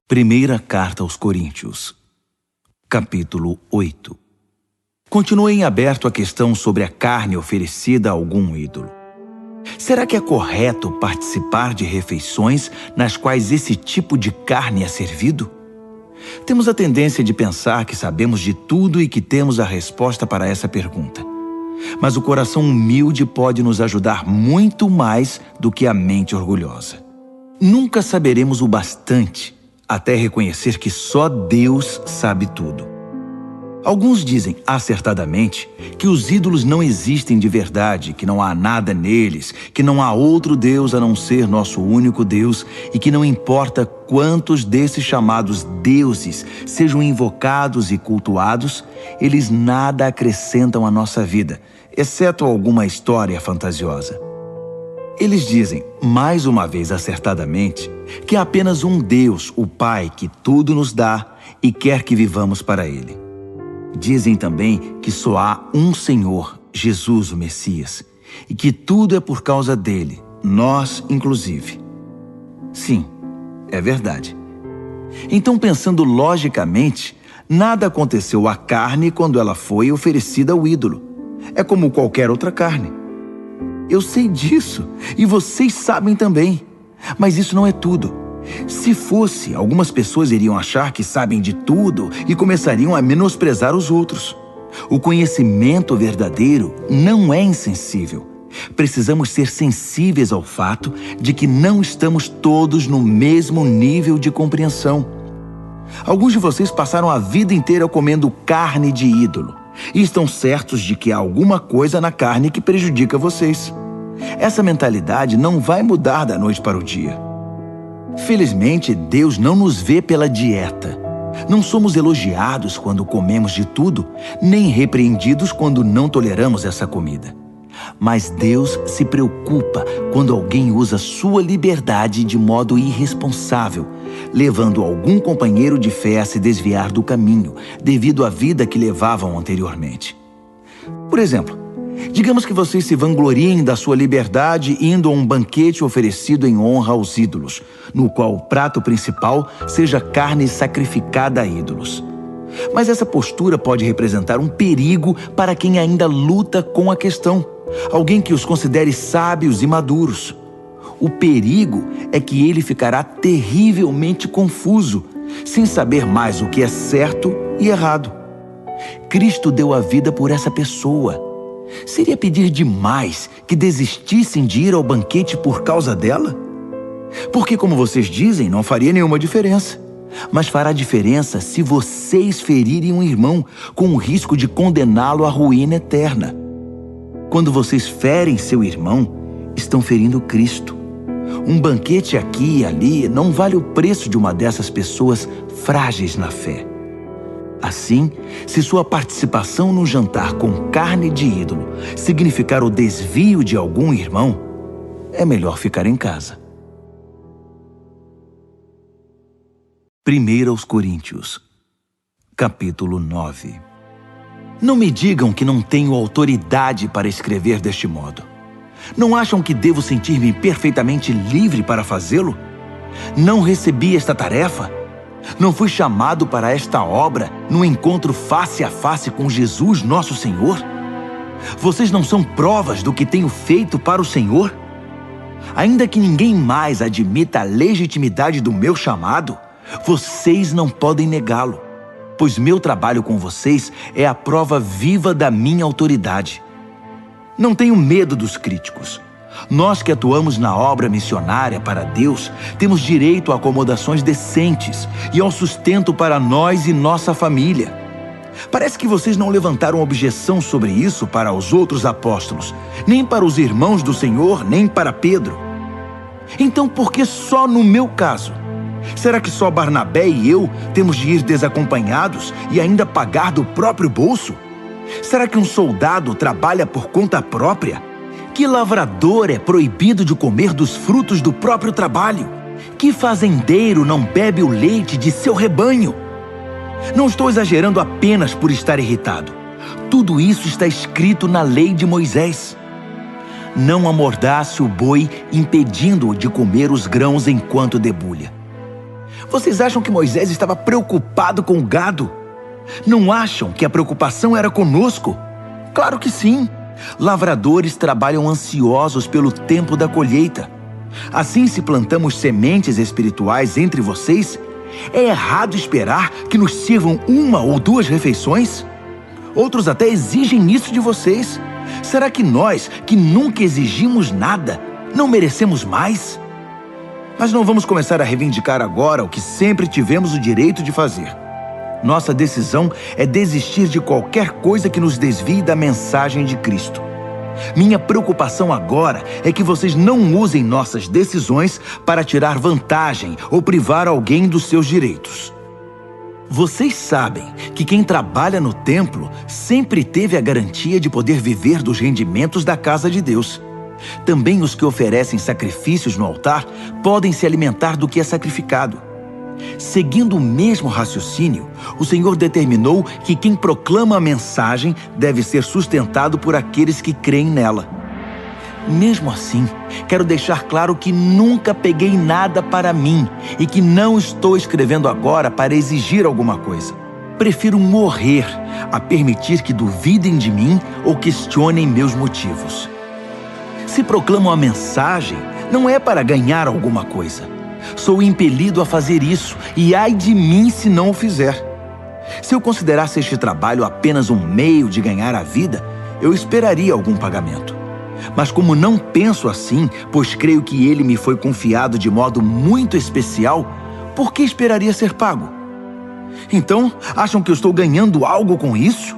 Primeira Carta aos Coríntios, capítulo 8. Continue em aberto a questão sobre a carne oferecida a algum ídolo. Será que é correto participar de refeições nas quais esse tipo de carne é servido? Temos a tendência de pensar que sabemos de tudo e que temos a resposta para essa pergunta. Mas o coração humilde pode nos ajudar muito mais do que a mente orgulhosa. Nunca saberemos o bastante até reconhecer que só Deus sabe tudo. Alguns dizem, acertadamente, que os ídolos não existem de verdade, que não há nada neles, que não há outro Deus a não ser nosso único Deus e que não importa quantos desses chamados deuses sejam invocados e cultuados, eles nada acrescentam à nossa vida, exceto alguma história fantasiosa. Eles dizem, mais uma vez acertadamente, que há apenas um Deus, o Pai, que tudo nos dá e quer que vivamos para Ele. Dizem também que só há um Senhor, Jesus, o Messias, e que tudo é por causa dele, nós inclusive. Sim, é verdade. Então, pensando logicamente, nada aconteceu à carne quando ela foi oferecida ao ídolo. É como qualquer outra carne. Eu sei disso, e vocês sabem também. Mas isso não é tudo. Se fosse, algumas pessoas iriam achar que sabem de tudo e começariam a menosprezar os outros. O conhecimento verdadeiro não é insensível. Precisamos ser sensíveis ao fato de que não estamos todos no mesmo nível de compreensão. Alguns de vocês passaram a vida inteira comendo carne de ídolo e estão certos de que há alguma coisa na carne que prejudica vocês. Essa mentalidade não vai mudar da noite para o dia. Felizmente, Deus não nos vê pela dieta. Não somos elogiados quando comemos de tudo, nem repreendidos quando não toleramos essa comida. Mas Deus se preocupa quando alguém usa sua liberdade de modo irresponsável, levando algum companheiro de fé a se desviar do caminho, devido à vida que levavam anteriormente. Por exemplo, digamos que vocês se vangloriem da sua liberdade indo a um banquete oferecido em honra aos ídolos, no qual o prato principal seja carne sacrificada a ídolos. Mas essa postura pode representar um perigo para quem ainda luta com a questão, alguém que os considere sábios e maduros. O perigo é que ele ficará terrivelmente confuso, sem saber mais o que é certo e errado. Cristo deu a vida por essa pessoa. Seria pedir demais que desistissem de ir ao banquete por causa dela? Porque, como vocês dizem, não faria nenhuma diferença. Mas fará diferença se vocês ferirem um irmão, com o risco de condená-lo à ruína eterna. Quando vocês ferem seu irmão, estão ferindo Cristo. Um banquete aqui e ali não vale o preço de uma dessas pessoas frágeis na fé. Assim, se sua participação no jantar com carne de ídolo significar o desvio de algum irmão, é melhor ficar em casa. 1 Coríntios, capítulo 9. Não me digam que não tenho autoridade para escrever deste modo. Não acham que devo sentir-me perfeitamente livre para fazê-lo? Não recebi esta tarefa? Não fui chamado para esta obra no encontro face a face com Jesus, nosso Senhor? Vocês não são provas do que tenho feito para o Senhor? Ainda que ninguém mais admita a legitimidade do meu chamado, vocês não podem negá-lo, pois meu trabalho com vocês é a prova viva da minha autoridade. Não tenho medo dos críticos. Nós que atuamos na obra missionária para Deus, temos direito a acomodações decentes e ao sustento para nós e nossa família. Parece que vocês não levantaram objeção sobre isso para os outros apóstolos, nem para os irmãos do Senhor, nem para Pedro. Então, por que só no meu caso? Será que só Barnabé e eu temos de ir desacompanhados e ainda pagar do próprio bolso? Será que um soldado trabalha por conta própria? Que lavrador é proibido de comer dos frutos do próprio trabalho? Que fazendeiro não bebe o leite de seu rebanho? Não estou exagerando apenas por estar irritado. Tudo isso está escrito na lei de Moisés. Não amordace o boi, impedindo-o de comer os grãos enquanto debulha. Vocês acham que Moisés estava preocupado com o gado? Não acham que a preocupação era conosco? Claro que sim. Lavradores trabalham ansiosos pelo tempo da colheita. Assim, se plantamos sementes espirituais entre vocês, é errado esperar que nos sirvam 1 ou 2 refeições? Outros até exigem isso de vocês. Será que nós, que nunca exigimos nada, não merecemos mais? Mas não vamos começar a reivindicar agora o que sempre tivemos o direito de fazer. Nossa decisão é desistir de qualquer coisa que nos desvie da mensagem de Cristo. Minha preocupação agora é que vocês não usem nossas decisões para tirar vantagem ou privar alguém dos seus direitos. Vocês sabem que quem trabalha no templo sempre teve a garantia de poder viver dos rendimentos da casa de Deus. Também os que oferecem sacrifícios no altar podem se alimentar do que é sacrificado. Seguindo o mesmo raciocínio, o Senhor determinou que quem proclama a mensagem deve ser sustentado por aqueles que creem nela. Mesmo assim, quero deixar claro que nunca peguei nada para mim e que não estou escrevendo agora para exigir alguma coisa. Prefiro morrer a permitir que duvidem de mim ou questionem meus motivos. Se proclamo a mensagem, não é para ganhar alguma coisa. Sou impelido a fazer isso, e ai de mim se não o fizer. Se eu considerasse este trabalho apenas um meio de ganhar a vida, eu esperaria algum pagamento. Mas como não penso assim, pois creio que ele me foi confiado de modo muito especial, por que esperaria ser pago? Então, acham que eu estou ganhando algo com isso?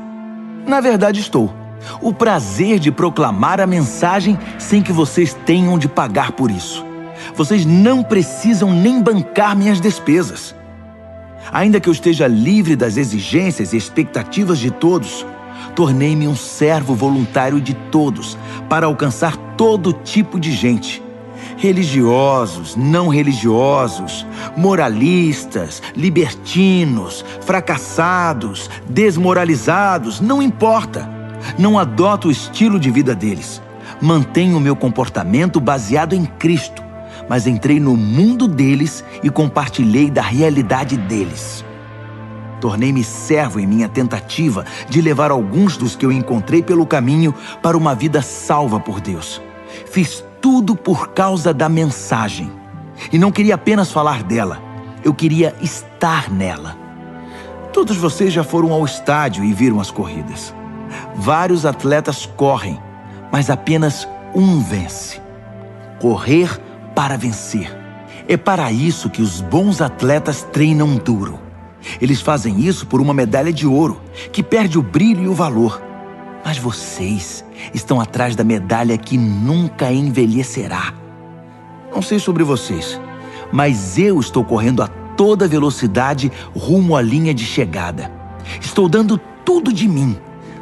Na verdade, estou. O prazer de proclamar a mensagem sem que vocês tenham de pagar por isso. Vocês não precisam nem bancar minhas despesas. Ainda que eu esteja livre das exigências e expectativas de todos, tornei-me um servo voluntário de todos para alcançar todo tipo de gente. Religiosos, não religiosos, moralistas, libertinos, fracassados, desmoralizados, não importa. Não adoto o estilo de vida deles. Mantenho o meu comportamento baseado em Cristo, mas entrei no mundo deles e compartilhei da realidade deles. Tornei-me servo em minha tentativa de levar alguns dos que eu encontrei pelo caminho para uma vida salva por Deus. Fiz tudo por causa da mensagem. E não queria apenas falar dela, eu queria estar nela. Todos vocês já foram ao estádio e viram as corridas. Vários atletas correm, mas apenas um vence. Correr para vencer. É para isso que os bons atletas treinam duro. Eles fazem isso por uma medalha de ouro, que perde o brilho e o valor. Mas vocês estão atrás da medalha que nunca envelhecerá. Não sei sobre vocês, mas eu estou correndo a toda velocidade rumo à linha de chegada. Estou dando tudo de mim.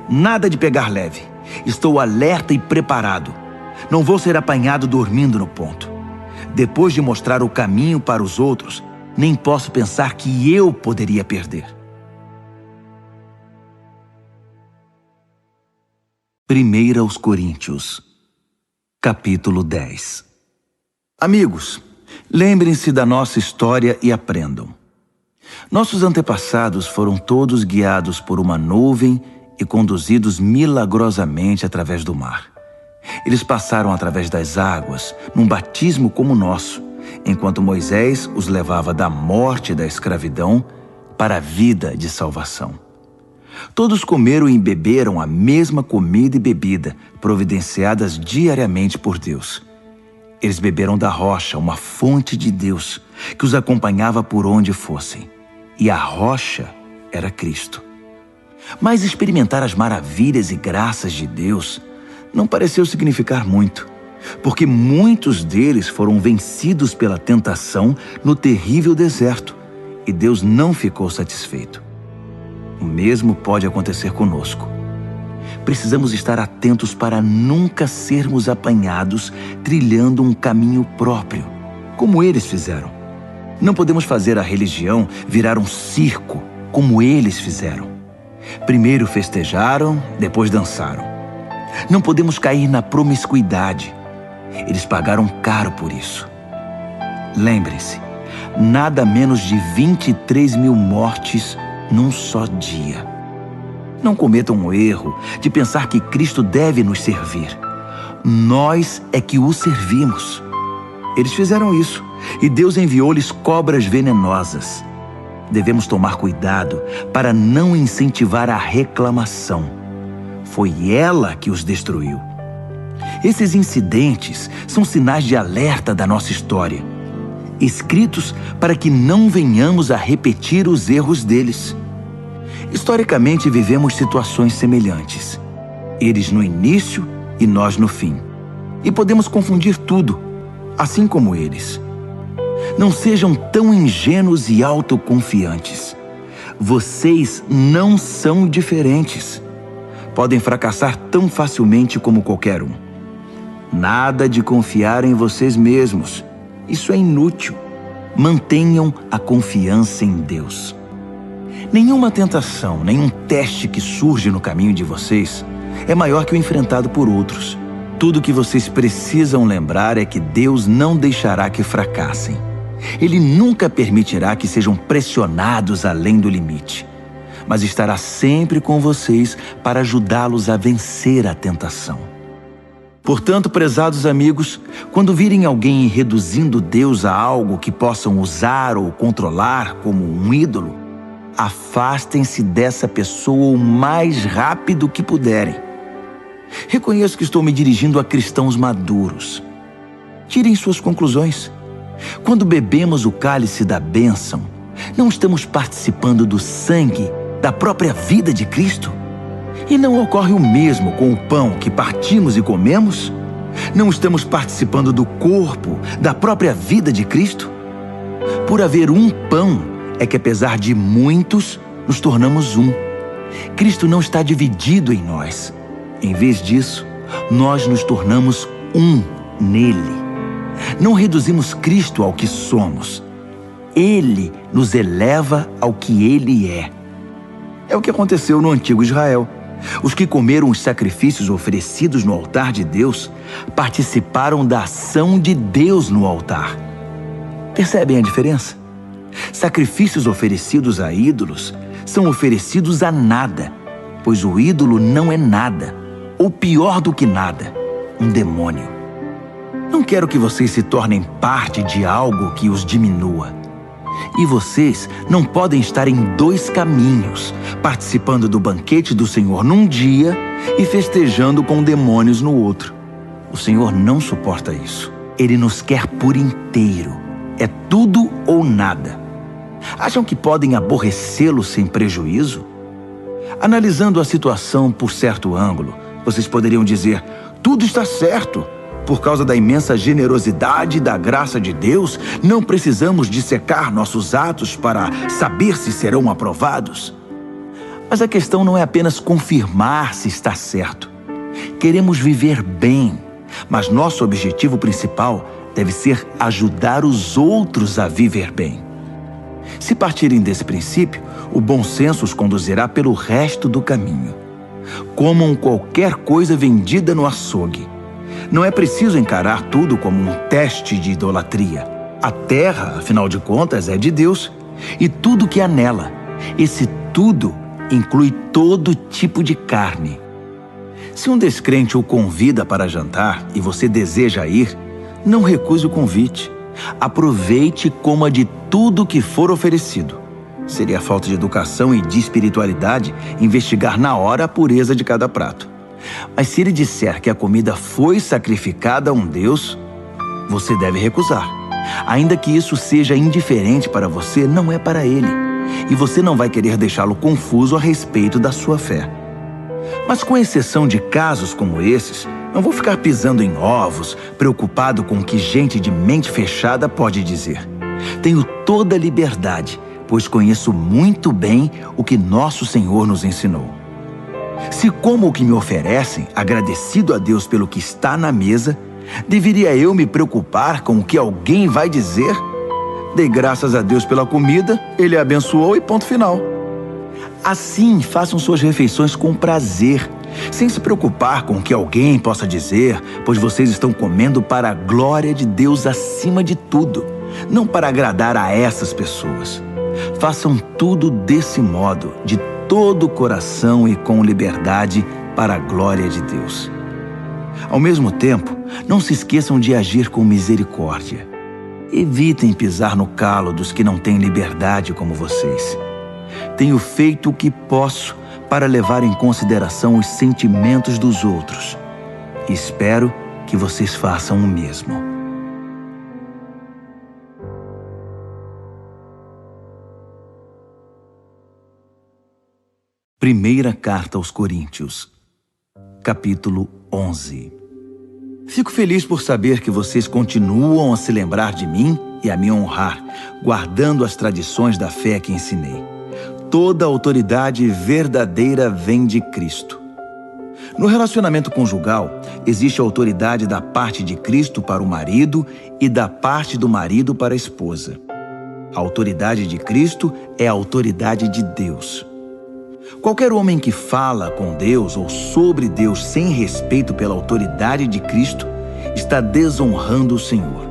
Nada de pegar leve. Estou alerta e preparado. Não vou ser apanhado dormindo no ponto. Depois de mostrar o caminho para os outros, nem posso pensar que eu poderia perder. 1 Coríntios, capítulo 10. Amigos, lembrem-se da nossa história e aprendam. Nossos antepassados foram todos guiados por uma nuvem e conduzidos milagrosamente através do mar. Eles passaram através das águas, num batismo como o nosso, enquanto Moisés os levava da morte e da escravidão para a vida de salvação. Todos comeram e beberam a mesma comida e bebida, providenciadas diariamente por Deus. Eles beberam da rocha, uma fonte de Deus, que os acompanhava por onde fossem. E a rocha era Cristo. Mas experimentar as maravilhas e graças de Deus não pareceu significar muito, porque muitos deles foram vencidos pela tentação no terrível deserto, e Deus não ficou satisfeito. O mesmo pode acontecer conosco. Precisamos estar atentos para nunca sermos apanhados trilhando um caminho próprio, como eles fizeram. Não podemos fazer a religião virar um circo, como eles fizeram. Primeiro festejaram, depois dançaram. Não podemos cair na promiscuidade. Eles pagaram caro por isso. Lembrem-se, nada menos de 23 mil mortes num só dia. Não cometam o erro de pensar que Cristo deve nos servir. Nós é que o servimos. Eles fizeram isso e Deus enviou-lhes cobras venenosas. Devemos tomar cuidado para não incentivar a reclamação. Foi ela que os destruiu. Esses incidentes são sinais de alerta da nossa história, escritos para que não venhamos a repetir os erros deles. Historicamente, vivemos situações semelhantes. Eles no início e nós no fim. E podemos confundir tudo, assim como eles. Não sejam tão ingênuos e autoconfiantes. Vocês não são diferentes. Podem fracassar tão facilmente como qualquer um. Nada de confiar em vocês mesmos. Isso é inútil. Mantenham a confiança em Deus. Nenhuma tentação, nenhum teste que surge no caminho de vocês é maior que o enfrentado por outros. Tudo o que vocês precisam lembrar é que Deus não deixará que fracassem. Ele nunca permitirá que sejam pressionados além do limite, mas estará sempre com vocês para ajudá-los a vencer a tentação. Portanto, prezados amigos, quando virem alguém reduzindo Deus a algo que possam usar ou controlar como um ídolo, afastem-se dessa pessoa o mais rápido que puderem. Reconheço que estou me dirigindo a cristãos maduros. Tirem suas conclusões. Quando bebemos o cálice da bênção, não estamos participando do sangue da própria vida de Cristo? E não ocorre o mesmo com o pão que partimos e comemos? Não estamos participando do corpo da própria vida de Cristo? Por haver um pão, é que apesar de muitos, nos tornamos um. Cristo não está dividido em nós. Em vez disso, nós nos tornamos um nele. Não reduzimos Cristo ao que somos. Ele nos eleva ao que Ele é. É o que aconteceu no antigo Israel. Os que comeram os sacrifícios oferecidos no altar de Deus participaram da ação de Deus no altar. Percebem a diferença? Sacrifícios oferecidos a ídolos são oferecidos a nada, pois o ídolo não é nada, ou pior do que nada, um demônio. Não quero que vocês se tornem parte de algo que os diminua. E vocês não podem estar em dois caminhos, participando do banquete do Senhor num dia e festejando com demônios no outro. O Senhor não suporta isso. Ele nos quer por inteiro. É tudo ou nada. Acham que podem aborrecê-lo sem prejuízo? Analisando a situação por certo ângulo, vocês poderiam dizer: tudo está certo. Por causa da imensa generosidade e da graça de Deus, não precisamos dissecar nossos atos para saber se serão aprovados. Mas a questão não é apenas confirmar se está certo. Queremos viver bem, mas nosso objetivo principal deve ser ajudar os outros a viver bem. Se partirem desse princípio, o bom senso os conduzirá pelo resto do caminho. Comam qualquer coisa vendida no açougue. Não é preciso encarar tudo como um teste de idolatria. A terra, afinal de contas, é de Deus, e tudo que há nela. Esse tudo inclui todo tipo de carne. Se um descrente o convida para jantar e você deseja ir, não recuse o convite. Aproveite e coma de tudo que for oferecido. Seria falta de educação e de espiritualidade investigar na hora a pureza de cada prato. Mas se ele disser que a comida foi sacrificada a um Deus, você deve recusar. Ainda que isso seja indiferente para você, não é para ele. E você não vai querer deixá-lo confuso a respeito da sua fé. Mas com exceção de casos como esses, não vou ficar pisando em ovos, preocupado com o que gente de mente fechada pode dizer. Tenho toda a liberdade, pois conheço muito bem o que nosso Senhor nos ensinou. Se como o que me oferecem, agradecido a Deus pelo que está na mesa, deveria eu me preocupar com o que alguém vai dizer? Dei graças a Deus pela comida, Ele a abençoou e ponto final. Assim, façam suas refeições com prazer, sem se preocupar com o que alguém possa dizer, pois vocês estão comendo para a glória de Deus acima de tudo, não para agradar a essas pessoas. Façam tudo desse modo, de todo o coração e com liberdade, para a glória de Deus. Ao mesmo tempo, não se esqueçam de agir com misericórdia. Evitem pisar no calo dos que não têm liberdade como vocês. Tenho feito o que posso para levar em consideração os sentimentos dos outros. Espero que vocês façam o mesmo. Primeira Carta aos Coríntios, capítulo 11. Fico feliz por saber que vocês continuam a se lembrar de mim e a me honrar, guardando as tradições da fé que ensinei. Toda autoridade verdadeira vem de Cristo. No relacionamento conjugal, existe a autoridade da parte de Cristo para o marido e da parte do marido para a esposa. A autoridade de Cristo é a autoridade de Deus. Qualquer homem que fala com Deus ou sobre Deus sem respeito pela autoridade de Cristo está desonrando o Senhor.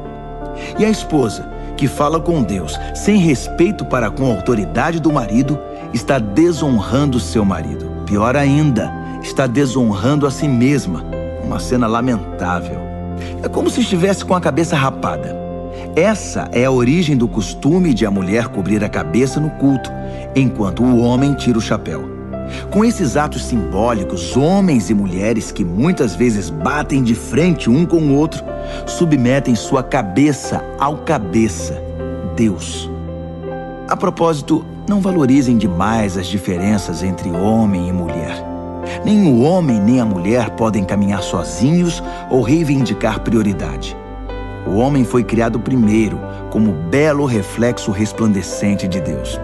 E a esposa que fala com Deus sem respeito para com a autoridade do marido está desonrando seu marido. Pior ainda, está desonrando a si mesma. Uma cena lamentável. É como se estivesse com a cabeça rapada. Essa é a origem do costume de a mulher cobrir a cabeça no culto, enquanto o homem tira o chapéu. Com esses atos simbólicos, homens e mulheres que muitas vezes batem de frente um com o outro, submetem sua cabeça ao cabeça, Deus. A propósito, não valorizem demais as diferenças entre homem e mulher. Nem o homem nem a mulher podem caminhar sozinhos ou reivindicar prioridade. O homem foi criado primeiro, como belo reflexo resplandecente de Deus.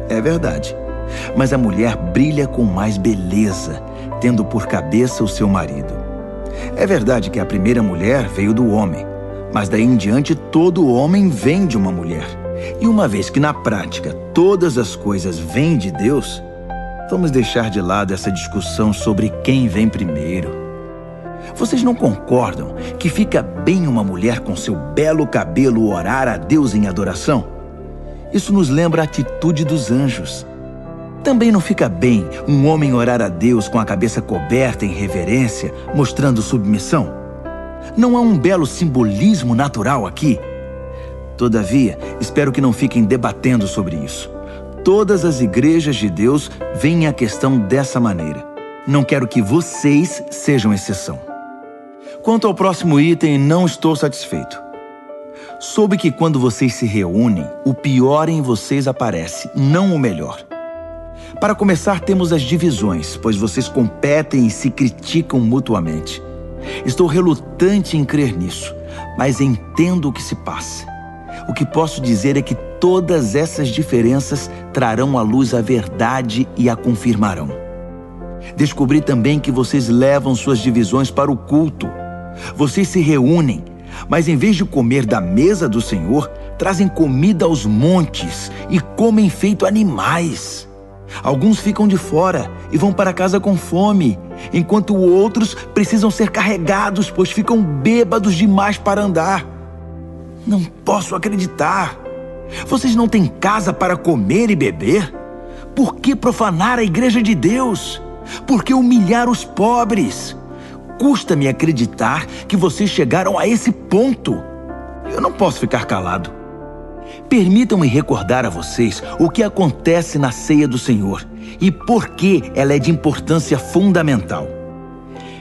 É verdade. Mas a mulher brilha com mais beleza, tendo por cabeça o seu marido. É verdade que a primeira mulher veio do homem, mas daí em diante todo homem vem de uma mulher. E uma vez que na prática todas as coisas vêm de Deus, vamos deixar de lado essa discussão sobre quem vem primeiro. Vocês não concordam que fica bem uma mulher com seu belo cabelo orar a Deus em adoração? Isso nos lembra a atitude dos anjos. Também não fica bem um homem orar a Deus com a cabeça coberta em reverência, mostrando submissão? Não há um belo simbolismo natural aqui? Todavia, espero que não fiquem debatendo sobre isso. Todas as igrejas de Deus veem a questão dessa maneira. Não quero que vocês sejam exceção. Quanto ao próximo item, não estou satisfeito. Soube que quando vocês se reúnem, o pior em vocês aparece, não o melhor. Para começar, temos as divisões, pois vocês competem e se criticam mutuamente. Estou relutante em crer nisso, mas entendo o que se passa. O que posso dizer é que todas essas diferenças trarão à luz a verdade e a confirmarão. Descobri também que vocês levam suas divisões para o culto. Vocês se reúnem, mas em vez de comer da mesa do Senhor, trazem comida aos montes e comem feito animais. Alguns ficam de fora e vão para casa com fome, enquanto outros precisam ser carregados, pois ficam bêbados demais para andar. Não posso acreditar. Vocês não têm casa para comer e beber? Por que profanar a igreja de Deus? Por que humilhar os pobres? Custa-me acreditar que vocês chegaram a esse ponto. Eu não posso ficar calado. Permitam-me recordar a vocês o que acontece na ceia do Senhor e por que ela é de importância fundamental.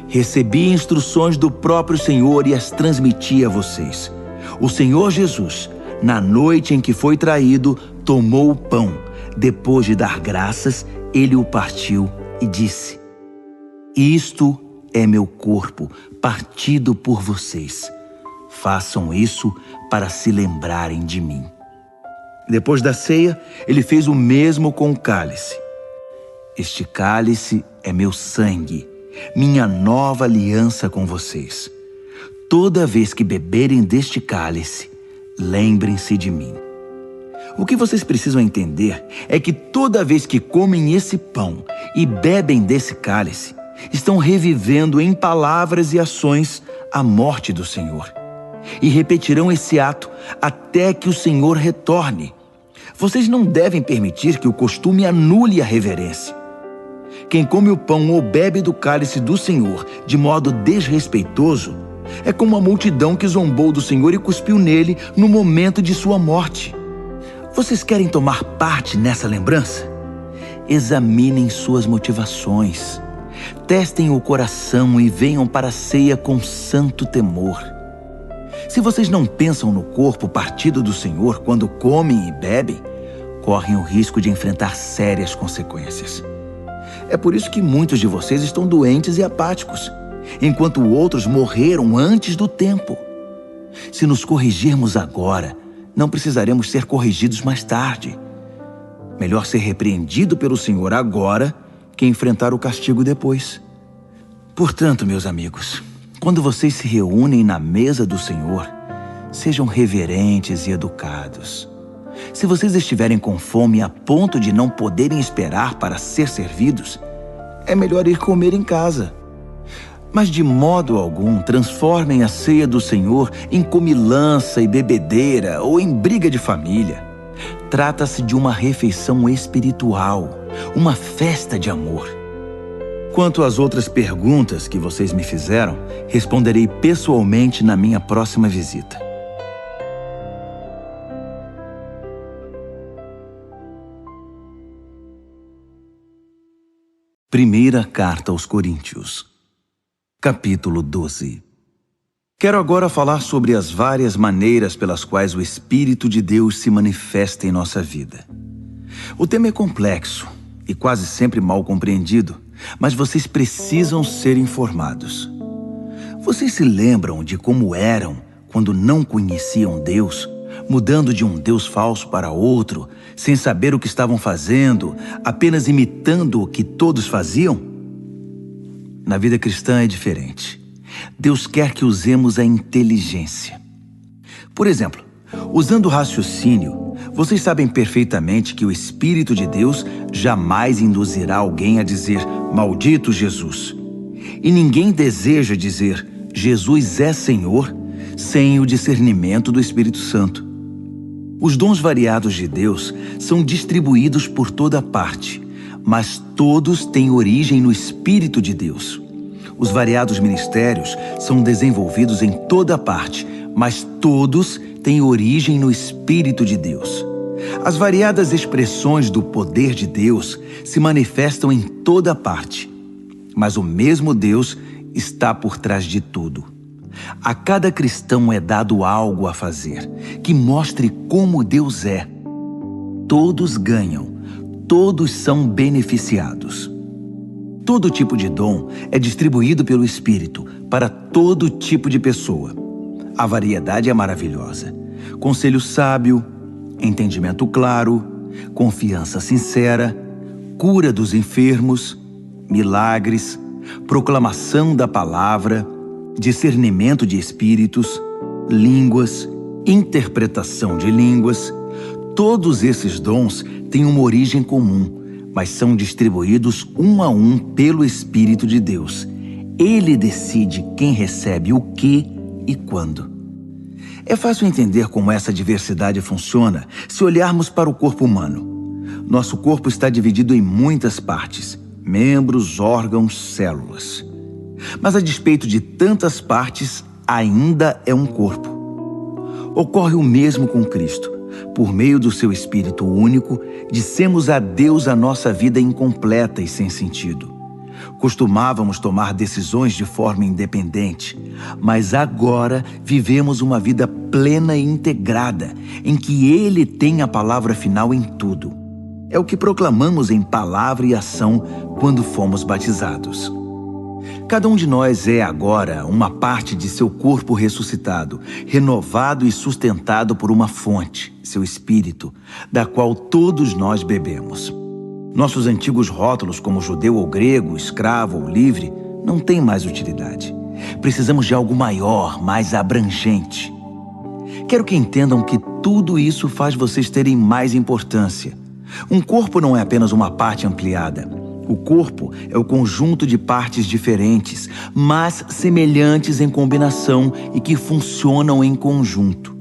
Recebi instruções do próprio Senhor e as transmiti a vocês. O Senhor Jesus, na noite em que foi traído, tomou o pão. Depois de dar graças, ele o partiu e disse: "Isto é meu corpo, partido por vocês. Façam isso para se lembrarem de mim." Depois da ceia, ele fez o mesmo com o cálice. "Este cálice é meu sangue, minha nova aliança com vocês. Toda vez que beberem deste cálice, lembrem-se de mim." O que vocês precisam entender é que toda vez que comem esse pão e bebem desse cálice, estão revivendo em palavras e ações a morte do Senhor. E repetirão esse ato até que o Senhor retorne. Vocês não devem permitir que o costume anule a reverência. Quem come o pão ou bebe do cálice do Senhor de modo desrespeitoso é como a multidão que zombou do Senhor e cuspiu nele no momento de sua morte. Vocês querem tomar parte nessa lembrança? Examinem suas motivações. Testem o coração e venham para a ceia com santo temor. Se vocês não pensam no corpo partido do Senhor quando comem e bebem, correm o risco de enfrentar sérias consequências. É por isso que muitos de vocês estão doentes e apáticos, enquanto outros morreram antes do tempo. Se nos corrigirmos agora, não precisaremos ser corrigidos mais tarde. Melhor ser repreendido pelo Senhor agora que enfrentar o castigo depois. Portanto, meus amigos, quando vocês se reúnem na mesa do Senhor, sejam reverentes e educados. Se vocês estiverem com fome a ponto de não poderem esperar para ser servidos, é melhor ir comer em casa. Mas de modo algum transformem a ceia do Senhor em comilança e bebedeira ou em briga de família. Trata-se de uma refeição espiritual, uma festa de amor. Quanto às outras perguntas que vocês me fizeram, responderei pessoalmente na minha próxima visita. Primeira Carta aos Coríntios, capítulo 12. Quero agora falar sobre as várias maneiras pelas quais o Espírito de Deus se manifesta em nossa vida. O tema é complexo e quase sempre mal compreendido, mas vocês precisam ser informados. Vocês se lembram de como eram quando não conheciam Deus, mudando de um Deus falso para outro, sem saber o que estavam fazendo, apenas imitando o que todos faziam? Na vida cristã é diferente. Deus quer que usemos a inteligência. Por exemplo, usando o raciocínio, vocês sabem perfeitamente que o Espírito de Deus jamais induzirá alguém a dizer "Maldito Jesus". E ninguém deseja dizer "Jesus é Senhor" sem o discernimento do Espírito Santo. Os dons variados de Deus são distribuídos por toda parte, mas todos têm origem no Espírito de Deus. Os variados ministérios são desenvolvidos em toda parte, mas todos têm origem no Espírito de Deus. As variadas expressões do poder de Deus se manifestam em toda parte, mas o mesmo Deus está por trás de tudo. A cada cristão é dado algo a fazer, que mostre como Deus é. Todos ganham, todos são beneficiados. Todo tipo de dom é distribuído pelo Espírito para todo tipo de pessoa. A variedade é maravilhosa. Conselho sábio, entendimento claro, confiança sincera, cura dos enfermos, milagres, proclamação da palavra, discernimento de espíritos, línguas, interpretação de línguas. Todos esses dons têm uma origem comum, mas são distribuídos um a um pelo Espírito de Deus. Ele decide quem recebe o que e quando. É fácil entender como essa diversidade funciona se olharmos para o corpo humano. Nosso corpo está dividido em muitas partes, membros, órgãos, células. Mas a despeito de tantas partes, ainda é um corpo. Ocorre o mesmo com Cristo. Por meio do seu Espírito único, dissemos a Deus a nossa vida incompleta e sem sentido. Costumávamos tomar decisões de forma independente, mas agora vivemos uma vida plena e integrada, em que Ele tem a palavra final em tudo. É o que proclamamos em palavra e ação quando fomos batizados. Cada um de nós é agora uma parte de seu corpo ressuscitado, renovado e sustentado por uma fonte, seu Espírito, da qual todos nós bebemos. Nossos antigos rótulos como judeu ou grego, escravo ou livre, não têm mais utilidade. Precisamos de algo maior, mais abrangente. Quero que entendam que tudo isso faz vocês terem mais importância. Um corpo não é apenas uma parte ampliada. O corpo é o conjunto de partes diferentes, mas semelhantes em combinação e que funcionam em conjunto.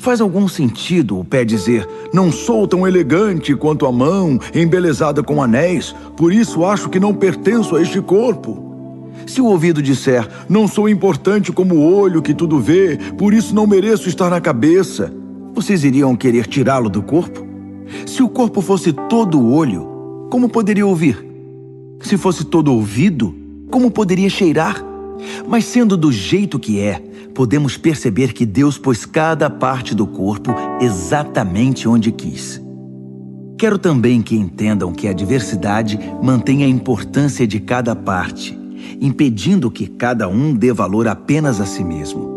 Faz algum sentido o pé dizer: não sou tão elegante quanto a mão, embelezada com anéis, por isso acho que não pertenço a este corpo? Se o ouvido disser: não sou importante como o olho que tudo vê, por isso não mereço estar na cabeça, vocês iriam querer tirá-lo do corpo? Se o corpo fosse todo olho, como poderia ouvir? Se fosse todo ouvido, como poderia cheirar? Mas sendo do jeito que é, podemos perceber que Deus pôs cada parte do corpo exatamente onde quis. Quero também que entendam que a diversidade mantém a importância de cada parte, impedindo que cada um dê valor apenas a si mesmo.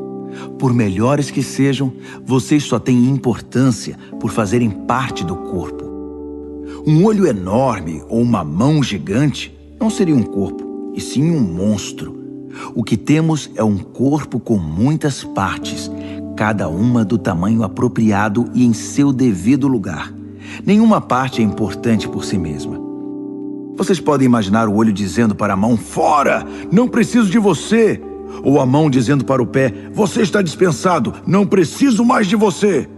Por melhores que sejam, vocês só têm importância por fazerem parte do corpo. Um olho enorme ou uma mão gigante não seria um corpo, e sim um monstro. O que temos é um corpo com muitas partes, cada uma do tamanho apropriado e em seu devido lugar. Nenhuma parte é importante por si mesma. Vocês podem imaginar o olho dizendo para a mão: fora, não preciso de você. Ou a mão dizendo para o pé: você está dispensado, não preciso mais de você.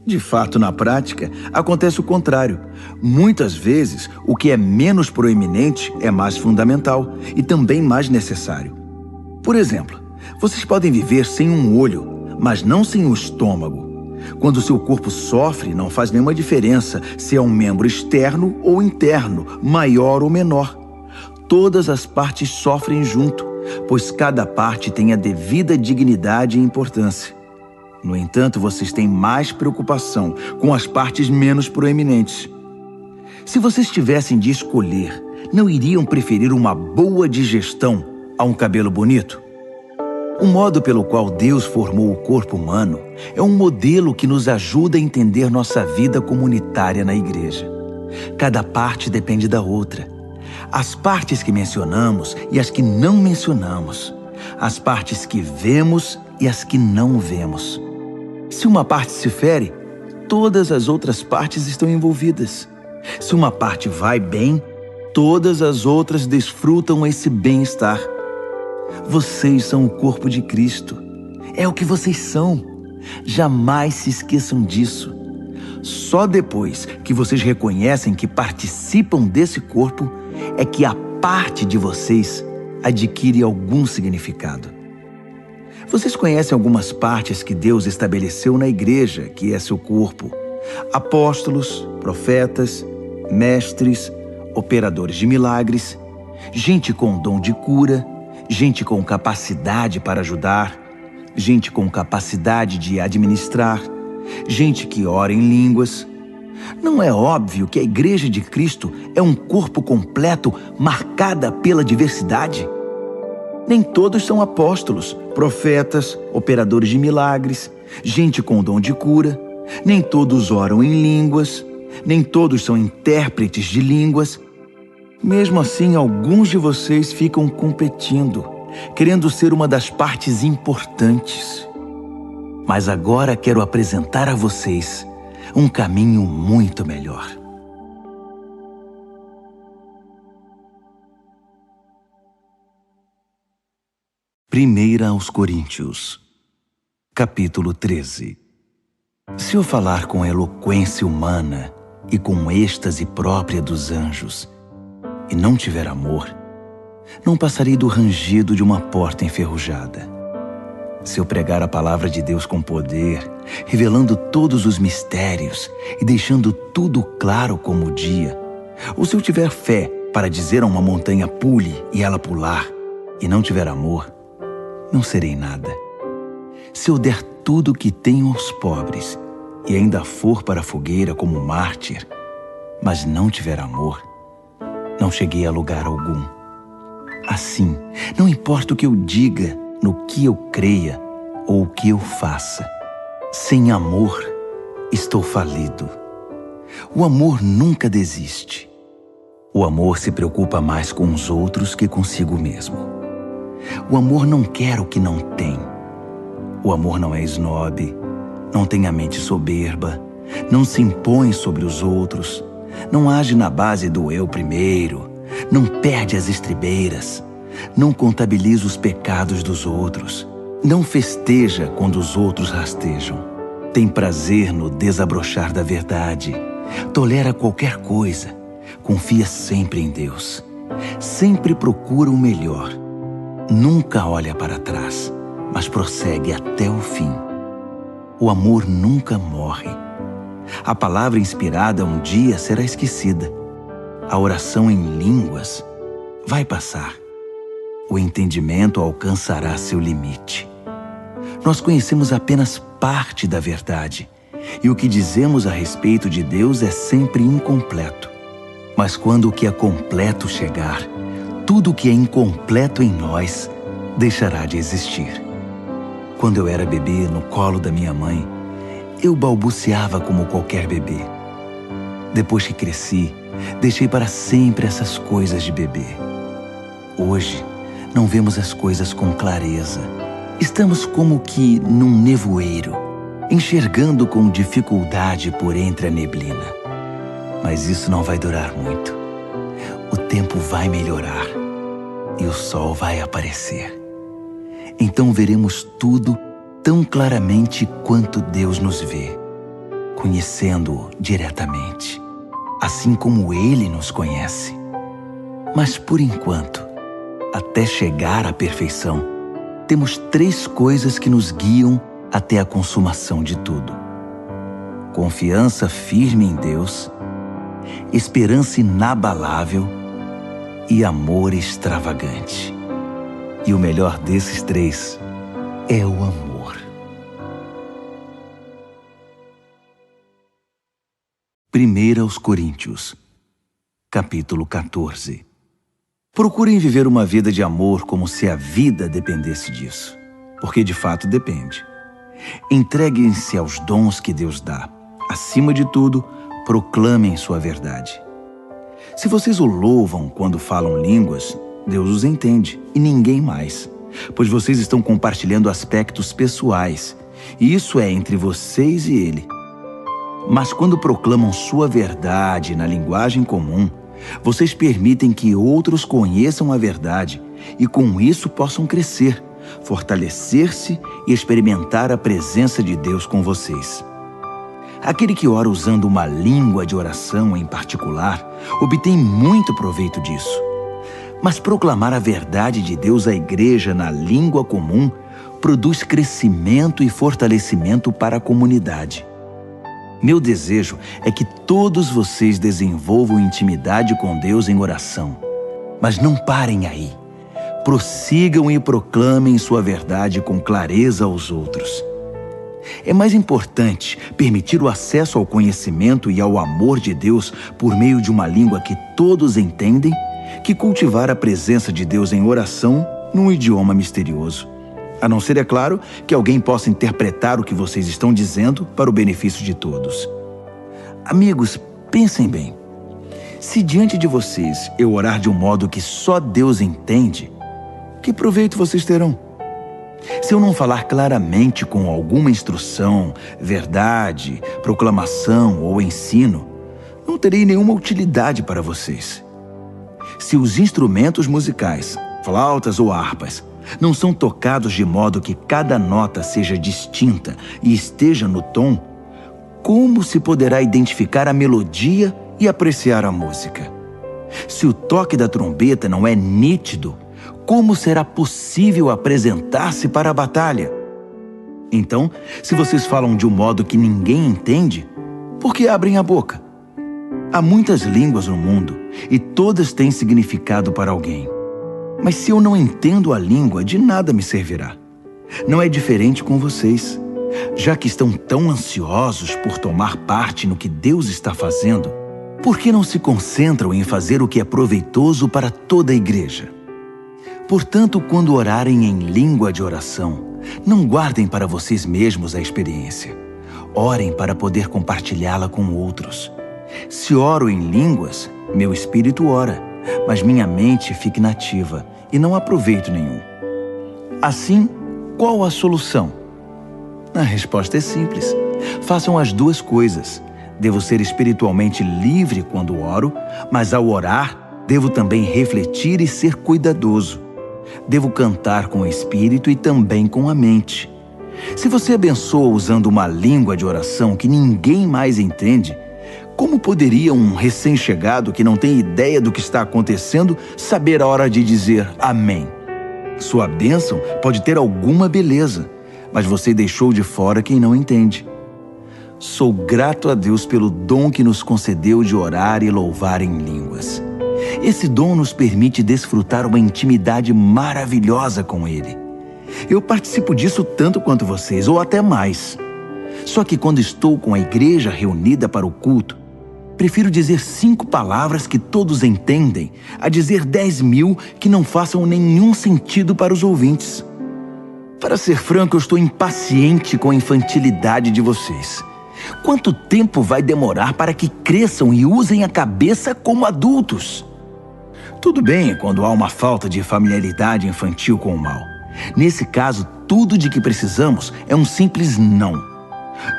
De fato, na prática, acontece o contrário. Muitas vezes, o que é menos proeminente é mais fundamental e também mais necessário. Por exemplo, vocês podem viver sem um olho, mas não sem o estômago. Quando seu corpo sofre, não faz nenhuma diferença se é um membro externo ou interno, maior ou menor. Todas as partes sofrem junto, pois cada parte tem a devida dignidade e importância. No entanto, vocês têm mais preocupação com as partes menos proeminentes. Se vocês tivessem de escolher, não iriam preferir uma boa digestão a um cabelo bonito? O modo pelo qual Deus formou o corpo humano é um modelo que nos ajuda a entender nossa vida comunitária na igreja. Cada parte depende da outra. As partes que mencionamos e as que não mencionamos. As partes que vemos e as que não vemos. Se uma parte se fere, todas as outras partes estão envolvidas. Se uma parte vai bem, todas as outras desfrutam esse bem-estar. Vocês são o corpo de Cristo. É o que vocês são. Jamais se esqueçam disso. Só depois que vocês reconhecem que participam desse corpo, é que a parte de vocês adquire algum significado. Vocês conhecem algumas partes que Deus estabeleceu na igreja, que é seu corpo: apóstolos, profetas, mestres, operadores de milagres, gente com dom de cura, gente com capacidade para ajudar, gente com capacidade de administrar, gente que ora em línguas. Não é óbvio que a Igreja de Cristo é um corpo completo marcada pela diversidade? Nem todos são apóstolos, profetas, operadores de milagres, gente com dom de cura. Nem todos oram em línguas. Nem todos são intérpretes de línguas. Mesmo assim, alguns de vocês ficam competindo, querendo ser uma das partes importantes. Mas agora quero apresentar a vocês um caminho muito melhor. Primeira aos Coríntios, capítulo 13. Se eu falar com eloquência humana e com êxtase própria dos anjos, e não tiver amor, não passarei do rangido de uma porta enferrujada. Se eu pregar a palavra de Deus com poder, revelando todos os mistérios e deixando tudo claro como o dia, ou se eu tiver fé para dizer a uma montanha pule e ela pular, e não tiver amor, não serei nada. Se eu der tudo o que tenho aos pobres e ainda for para a fogueira como mártir, mas não tiver amor, não cheguei a lugar algum. Assim, não importa o que eu diga, no que eu creia ou o que eu faça, sem amor, estou falido. O amor nunca desiste. O amor se preocupa mais com os outros que consigo mesmo. O amor não quer o que não tem. O amor não é esnobe, não tem a mente soberba, não se impõe sobre os outros, não age na base do eu primeiro, não perde as estribeiras, não contabiliza os pecados dos outros, não festeja quando os outros rastejam. Tem prazer no desabrochar da verdade. Tolera qualquer coisa. Confia sempre em Deus. Sempre procura o melhor. Nunca olha para trás, mas prossegue até o fim. O amor nunca morre. A palavra inspirada um dia será esquecida. A oração em línguas vai passar. O entendimento alcançará seu limite. Nós conhecemos apenas parte da verdade, e o que dizemos a respeito de Deus é sempre incompleto. Mas quando o que é completo chegar, tudo o que é incompleto em nós deixará de existir. Quando eu era bebê no colo da minha mãe, eu balbuciava como qualquer bebê. Depois que cresci, deixei para sempre essas coisas de bebê. Hoje, não vemos as coisas com clareza. Estamos como que num nevoeiro, enxergando com dificuldade por entre a neblina. Mas isso não vai durar muito. O tempo vai melhorar e o sol vai aparecer. Então veremos tudo tão claramente quanto Deus nos vê, conhecendo-o diretamente, assim como Ele nos conhece. Mas por enquanto, até chegar à perfeição, temos 3 coisas que nos guiam até a consumação de tudo: confiança firme em Deus, esperança inabalável e amor extravagante. E o melhor desses 3 é o amor. 1 Coríntios, capítulo 14. Procurem viver uma vida de amor como se a vida dependesse disso, porque de fato depende. Entreguem-se aos dons que Deus dá. Acima de tudo, proclamem sua verdade. Se vocês o louvam quando falam línguas, Deus os entende e ninguém mais, pois vocês estão compartilhando aspectos pessoais, e isso é entre vocês e Ele. Mas quando proclamam sua verdade na linguagem comum, vocês permitem que outros conheçam a verdade e com isso possam crescer, fortalecer-se e experimentar a presença de Deus com vocês. Aquele que ora usando uma língua de oração em particular obtém muito proveito disso. Mas proclamar a verdade de Deus à igreja na língua comum produz crescimento e fortalecimento para a comunidade. Meu desejo é que todos vocês desenvolvam intimidade com Deus em oração. Mas não parem aí. Prossigam e proclamem sua verdade com clareza aos outros. É mais importante permitir o acesso ao conhecimento e ao amor de Deus por meio de uma língua que todos entendem que cultivar a presença de Deus em oração num idioma misterioso. A não ser, é claro, que alguém possa interpretar o que vocês estão dizendo para o benefício de todos. Amigos, pensem bem. Se diante de vocês eu orar de um modo que só Deus entende, que proveito vocês terão? Se eu não falar claramente com alguma instrução, verdade, proclamação ou ensino, não terei nenhuma utilidade para vocês. Se os instrumentos musicais, flautas ou harpas, não são tocados de modo que cada nota seja distinta e esteja no tom, como se poderá identificar a melodia e apreciar a música? Se o toque da trombeta não é nítido, como será possível apresentar-se para a batalha? Então, se vocês falam de um modo que ninguém entende, por que abrem a boca? Há muitas línguas no mundo e todas têm significado para alguém. Mas se eu não entendo a língua, de nada me servirá. Não é diferente com vocês. Já que estão tão ansiosos por tomar parte no que Deus está fazendo, por que não se concentram em fazer o que é proveitoso para toda a igreja? Portanto, quando orarem em língua de oração, não guardem para vocês mesmos a experiência. Orem para poder compartilhá-la com outros. Se oro em línguas, meu espírito ora, mas minha mente fica inativa e não há proveito nenhum. Assim, qual a solução? A resposta é simples. Façam as 2 coisas. Devo ser espiritualmente livre quando oro, mas ao orar, devo também refletir e ser cuidadoso. Devo cantar com o espírito e também com a mente. Se você abençoa usando uma língua de oração que ninguém mais entende, como poderia um recém-chegado que não tem ideia do que está acontecendo saber a hora de dizer amém? Sua bênção pode ter alguma beleza, mas você deixou de fora quem não entende. Sou grato a Deus pelo dom que nos concedeu de orar e louvar em línguas. Esse dom nos permite desfrutar uma intimidade maravilhosa com Ele. Eu participo disso tanto quanto vocês, ou até mais. Só que quando estou com a igreja reunida para o culto, prefiro dizer 5 palavras que todos entendem a dizer 10.000 que não façam nenhum sentido para os ouvintes. Para ser franco, eu estou impaciente com a infantilidade de vocês. Quanto tempo vai demorar para que cresçam e usem a cabeça como adultos? Tudo bem quando há uma falta de familiaridade infantil com o mal. Nesse caso, tudo de que precisamos é um simples não.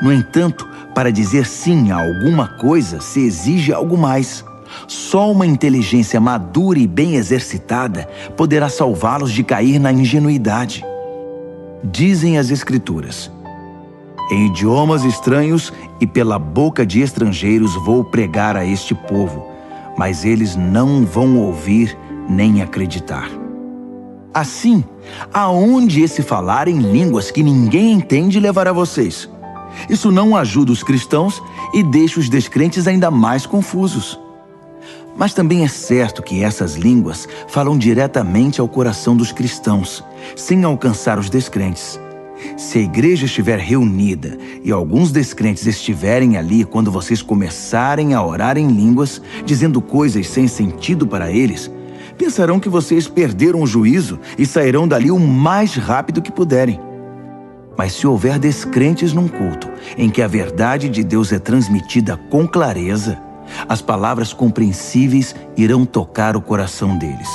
No entanto, para dizer sim a alguma coisa, se exige algo mais. Só uma inteligência madura e bem exercitada poderá salvá-los de cair na ingenuidade. Dizem as Escrituras: em idiomas estranhos e pela boca de estrangeiros vou pregar a este povo, mas eles não vão ouvir nem acreditar. Assim, aonde esse falar em línguas que ninguém entende levará vocês? Isso não ajuda os cristãos e deixa os descrentes ainda mais confusos. Mas também é certo que essas línguas falam diretamente ao coração dos cristãos, sem alcançar os descrentes. Se a igreja estiver reunida e alguns descrentes estiverem ali quando vocês começarem a orar em línguas, dizendo coisas sem sentido para eles, pensarão que vocês perderam o juízo e sairão dali o mais rápido que puderem. Mas se houver descrentes num culto em que a verdade de Deus é transmitida com clareza, as palavras compreensíveis irão tocar o coração deles.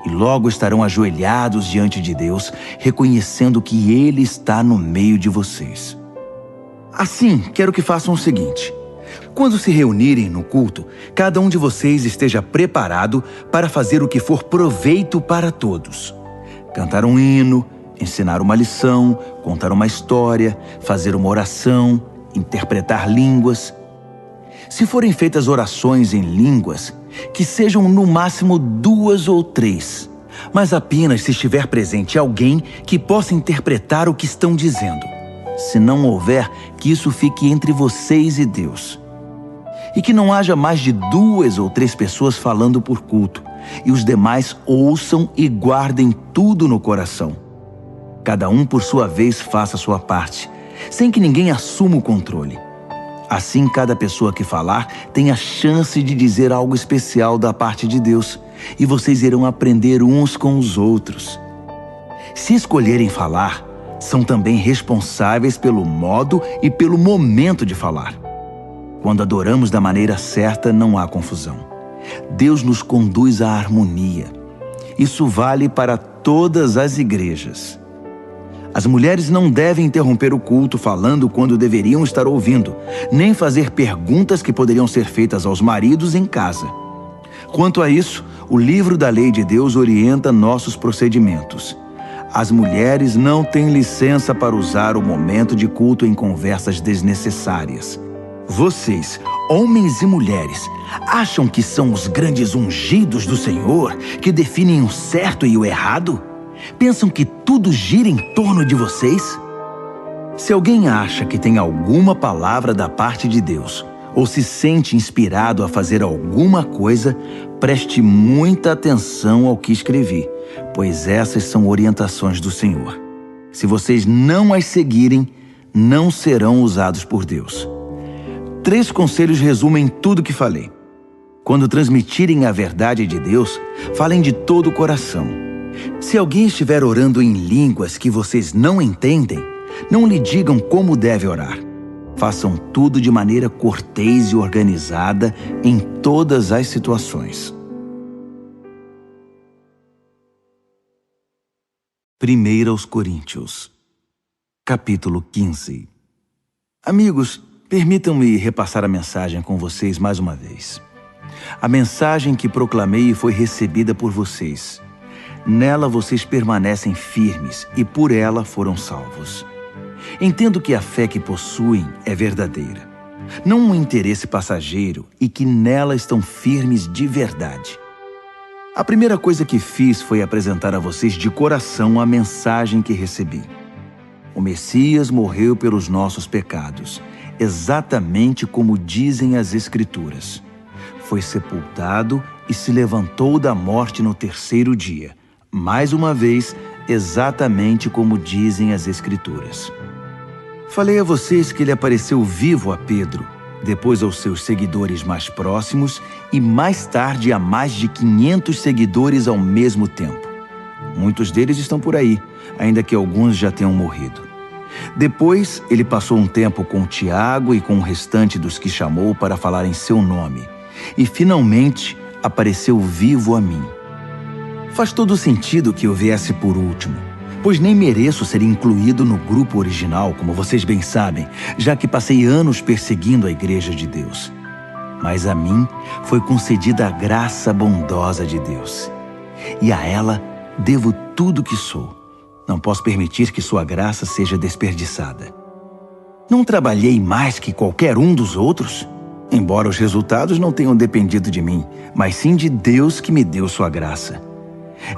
E logo estarão ajoelhados diante de Deus, reconhecendo que Ele está no meio de vocês. Assim, quero que façam o seguinte: quando se reunirem no culto, cada um de vocês esteja preparado para fazer o que for proveito para todos. Cantar um hino, ensinar uma lição, contar uma história, fazer uma oração, interpretar línguas. Se forem feitas orações em línguas, que sejam no máximo 2 ou 3, mas apenas se estiver presente alguém que possa interpretar o que estão dizendo. Se não houver, que isso fique entre vocês e Deus. E que não haja mais de 2 ou 3 pessoas falando por culto, e os demais ouçam e guardem tudo no coração. Cada um por sua vez faça a sua parte, sem que ninguém assuma o controle. Assim, cada pessoa que falar tem a chance de dizer algo especial da parte de Deus, e vocês irão aprender uns com os outros. Se escolherem falar, são também responsáveis pelo modo e pelo momento de falar. Quando adoramos da maneira certa, não há confusão. Deus nos conduz à harmonia. Isso vale para todas as igrejas. As mulheres não devem interromper o culto falando quando deveriam estar ouvindo, nem fazer perguntas que poderiam ser feitas aos maridos em casa. Quanto a isso, o livro da lei de Deus orienta nossos procedimentos. As mulheres não têm licença para usar o momento de culto em conversas desnecessárias. Vocês, homens e mulheres, acham que são os grandes ungidos do Senhor que definem o certo e o errado? Pensam que tudo gira em torno de vocês? Se alguém acha que tem alguma palavra da parte de Deus, ou se sente inspirado a fazer alguma coisa, preste muita atenção ao que escrevi, pois essas são orientações do Senhor. Se vocês não as seguirem, não serão usados por Deus. 3 conselhos resumem tudo o que falei. Quando transmitirem a verdade de Deus, falem de todo o coração. Se alguém estiver orando em línguas que vocês não entendem, não lhe digam como deve orar. Façam tudo de maneira cortês e organizada em todas as situações. 1 Coríntios, capítulo 15. Amigos, permitam-me repassar a mensagem com vocês mais uma vez. A mensagem que proclamei foi recebida por vocês. Nela vocês permanecem firmes e por ela foram salvos. Entendo que a fé que possuem é verdadeira, não um interesse passageiro, e que nela estão firmes de verdade. A primeira coisa que fiz foi apresentar a vocês de coração a mensagem que recebi. O Messias morreu pelos nossos pecados, exatamente como dizem as Escrituras. Foi sepultado e se levantou da morte no terceiro dia. Mais uma vez, exatamente como dizem as Escrituras. Falei a vocês que ele apareceu vivo a Pedro, depois aos seus seguidores mais próximos e mais tarde a mais de 500 seguidores ao mesmo tempo. Muitos deles estão por aí, ainda que alguns já tenham morrido. Depois, ele passou um tempo com Tiago e com o restante dos que chamou para falar em seu nome. E, finalmente, apareceu vivo a mim. Faz todo sentido que eu viesse por último, pois nem mereço ser incluído no grupo original, como vocês bem sabem, já que passei anos perseguindo a Igreja de Deus. Mas a mim foi concedida a graça bondosa de Deus. E a ela devo tudo que sou. Não posso permitir que sua graça seja desperdiçada. Não trabalhei mais que qualquer um dos outros, embora os resultados não tenham dependido de mim, mas sim de Deus que me deu sua graça.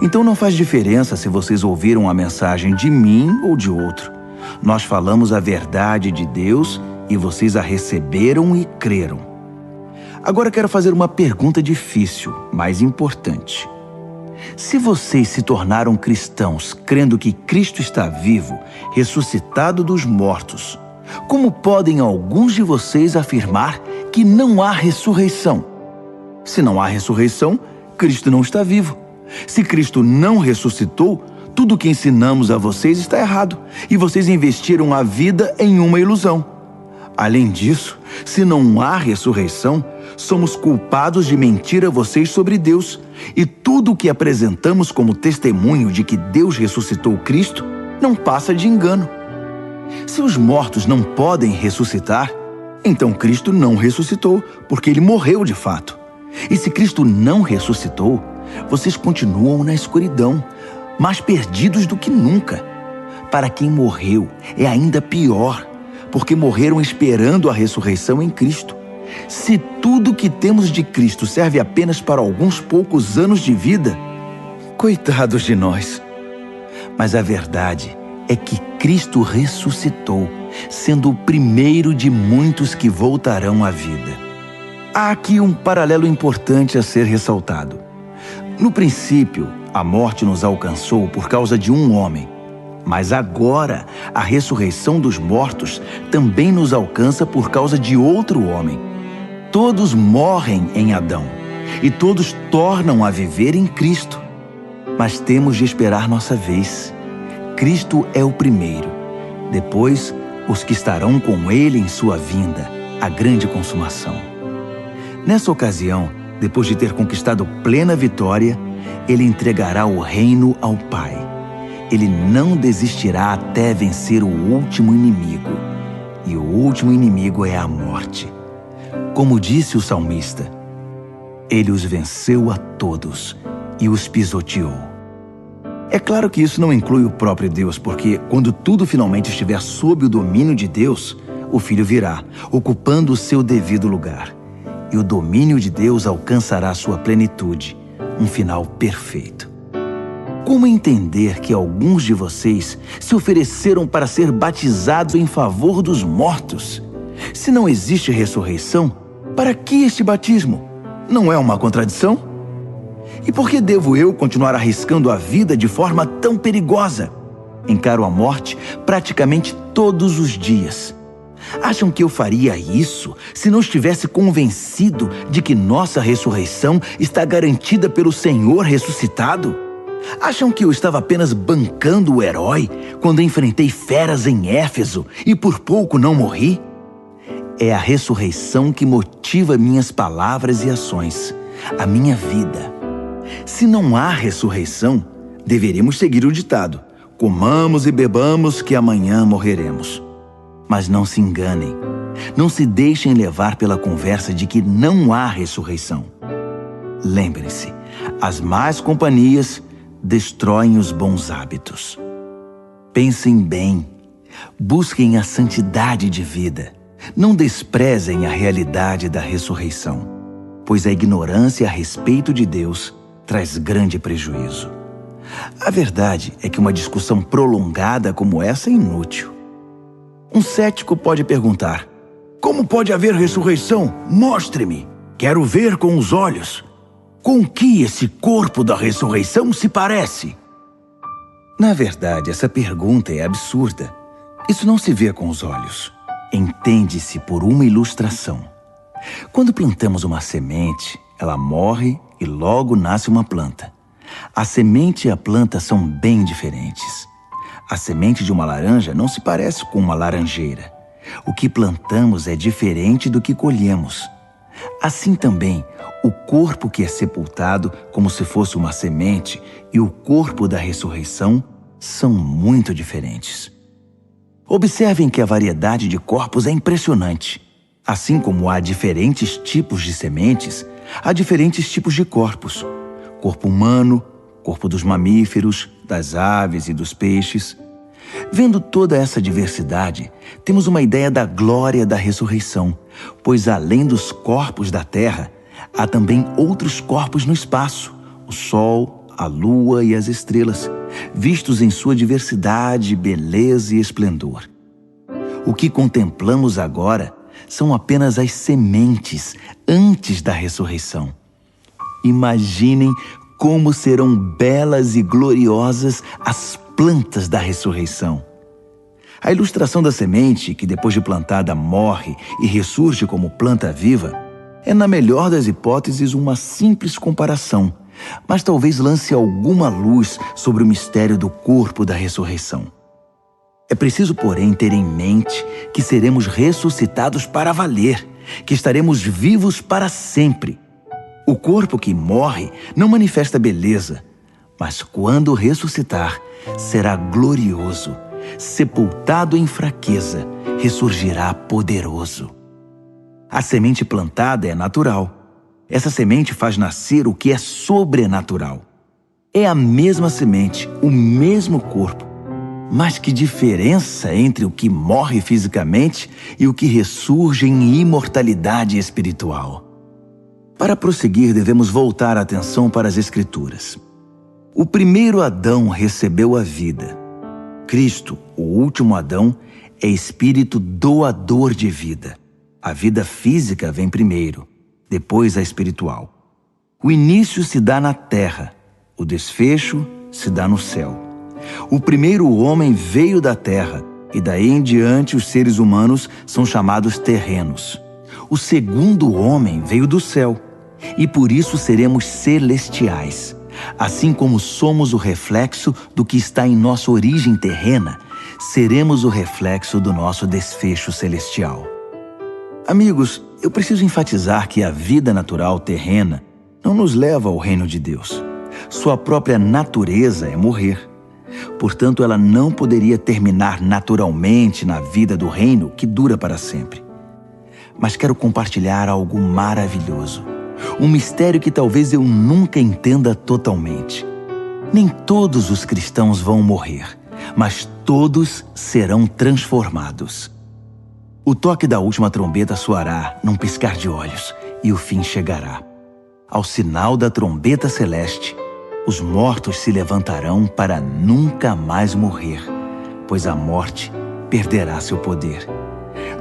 Então não faz diferença se vocês ouviram a mensagem de mim ou de outro. Nós falamos a verdade de Deus e vocês a receberam e creram. Agora quero fazer uma pergunta difícil, mas importante. Se vocês se tornaram cristãos crendo que Cristo está vivo, ressuscitado dos mortos, como podem alguns de vocês afirmar que não há ressurreição? Se não há ressurreição, Cristo não está vivo. Se Cristo não ressuscitou, tudo o que ensinamos a vocês está errado, e vocês investiram a vida em uma ilusão. Além disso, se não há ressurreição, somos culpados de mentir a vocês sobre Deus, e tudo o que apresentamos como testemunho de que Deus ressuscitou Cristo não passa de engano. Se os mortos não podem ressuscitar, então Cristo não ressuscitou, porque ele morreu de fato. E se Cristo não ressuscitou, vocês continuam na escuridão, mais perdidos do que nunca. Para quem morreu, é ainda pior, porque morreram esperando a ressurreição em Cristo. Se tudo que temos de Cristo serve apenas para alguns poucos anos de vida, coitados de nós. Mas a verdade é que Cristo ressuscitou, sendo o primeiro de muitos que voltarão à vida. Há aqui um paralelo importante a ser ressaltado. No princípio, a morte nos alcançou por causa de um homem. Mas agora, a ressurreição dos mortos também nos alcança por causa de outro homem. Todos morrem em Adão, e todos tornam a viver em Cristo. Mas temos de esperar nossa vez. Cristo é o primeiro. Depois, os que estarão com ele em sua vinda, a grande consumação. Nessa ocasião, depois de ter conquistado plena vitória, ele entregará o reino ao Pai. Ele não desistirá até vencer o último inimigo. E o último inimigo é a morte. Como disse o salmista, ele os venceu a todos e os pisoteou. É claro que isso não inclui o próprio Deus, porque quando tudo finalmente estiver sob o domínio de Deus, o Filho virá, ocupando o seu devido lugar. E o domínio de Deus alcançará sua plenitude, um final perfeito. Como entender que alguns de vocês se ofereceram para ser batizados em favor dos mortos? Se não existe ressurreição, para que este batismo? Não é uma contradição? E por que devo eu continuar arriscando a vida de forma tão perigosa? Encaro a morte praticamente todos os dias. Acham que eu faria isso se não estivesse convencido de que nossa ressurreição está garantida pelo Senhor ressuscitado? Acham que eu estava apenas bancando o herói quando enfrentei feras em Éfeso e por pouco não morri? É a ressurreição que motiva minhas palavras e ações, a minha vida. Se não há ressurreição, deveríamos seguir o ditado: comamos e bebamos que amanhã morreremos. Mas não se enganem, não se deixem levar pela conversa de que não há ressurreição. Lembrem-se, as más companhias destroem os bons hábitos. Pensem bem, Busquem a santidade de vida. Não desprezem a realidade da ressurreição, pois a ignorância a respeito de Deus traz grande prejuízo. A verdade é que uma discussão prolongada como essa é inútil. Um cético pode perguntar: como pode haver ressurreição? Mostre-me. Quero ver com os olhos. Com que esse corpo da ressurreição se parece? Na verdade, essa pergunta é absurda. Isso não se vê com os olhos. Entende-se por uma ilustração. Quando plantamos uma semente, ela morre e logo nasce uma planta. A semente e a planta são bem diferentes. A semente de uma laranja não se parece com uma laranjeira. O que plantamos é diferente do que colhemos. Assim também, o corpo que é sepultado como se fosse uma semente e o corpo da ressurreição são muito diferentes. Observem que a variedade de corpos é impressionante. Assim como há diferentes tipos de sementes, há diferentes tipos de corpos. Corpo humano, corpo dos mamíferos, das aves e dos peixes. Vendo toda essa diversidade, temos uma ideia da glória da ressurreição, pois além dos corpos da terra, há também outros corpos no espaço, o sol, a lua e as estrelas, vistos em sua diversidade, beleza e esplendor. O que contemplamos agora são apenas as sementes antes da ressurreição. Imaginem como serão belas e gloriosas as plantas da ressurreição. A ilustração da semente, que depois de plantada morre e ressurge como planta viva, é, na melhor das hipóteses, uma simples comparação, mas talvez lance alguma luz sobre o mistério do corpo da ressurreição. É preciso, porém, ter em mente que seremos ressuscitados para valer, que estaremos vivos para sempre. O corpo que morre não manifesta beleza, mas quando ressuscitar, será glorioso. Sepultado em fraqueza, ressurgirá poderoso. A semente plantada é natural. Essa semente faz nascer o que é sobrenatural. É a mesma semente, o mesmo corpo. Mas que diferença entre o que morre fisicamente e o que ressurge em imortalidade espiritual. Para prosseguir, devemos voltar a atenção para as Escrituras. O primeiro Adão recebeu a vida. Cristo, o último Adão, é espírito doador de vida. A vida física vem primeiro, depois a espiritual. O início se dá na terra, o desfecho se dá no céu. O primeiro homem veio da terra, e daí em diante os seres humanos são chamados terrenos. O segundo homem veio do céu, e por isso seremos celestiais. Assim como somos o reflexo do que está em nossa origem terrena, seremos o reflexo do nosso desfecho celestial. Amigos, eu preciso enfatizar que a vida natural terrena não nos leva ao reino de Deus. Sua própria natureza é morrer. Portanto, ela não poderia terminar naturalmente na vida do reino que dura para sempre. Mas quero compartilhar algo maravilhoso. Um mistério que talvez eu nunca entenda totalmente. Nem todos os cristãos vão morrer, mas todos serão transformados. O toque da última trombeta soará num piscar de olhos e o fim chegará. Ao sinal da trombeta celeste, os mortos se levantarão para nunca mais morrer, pois a morte perderá seu poder.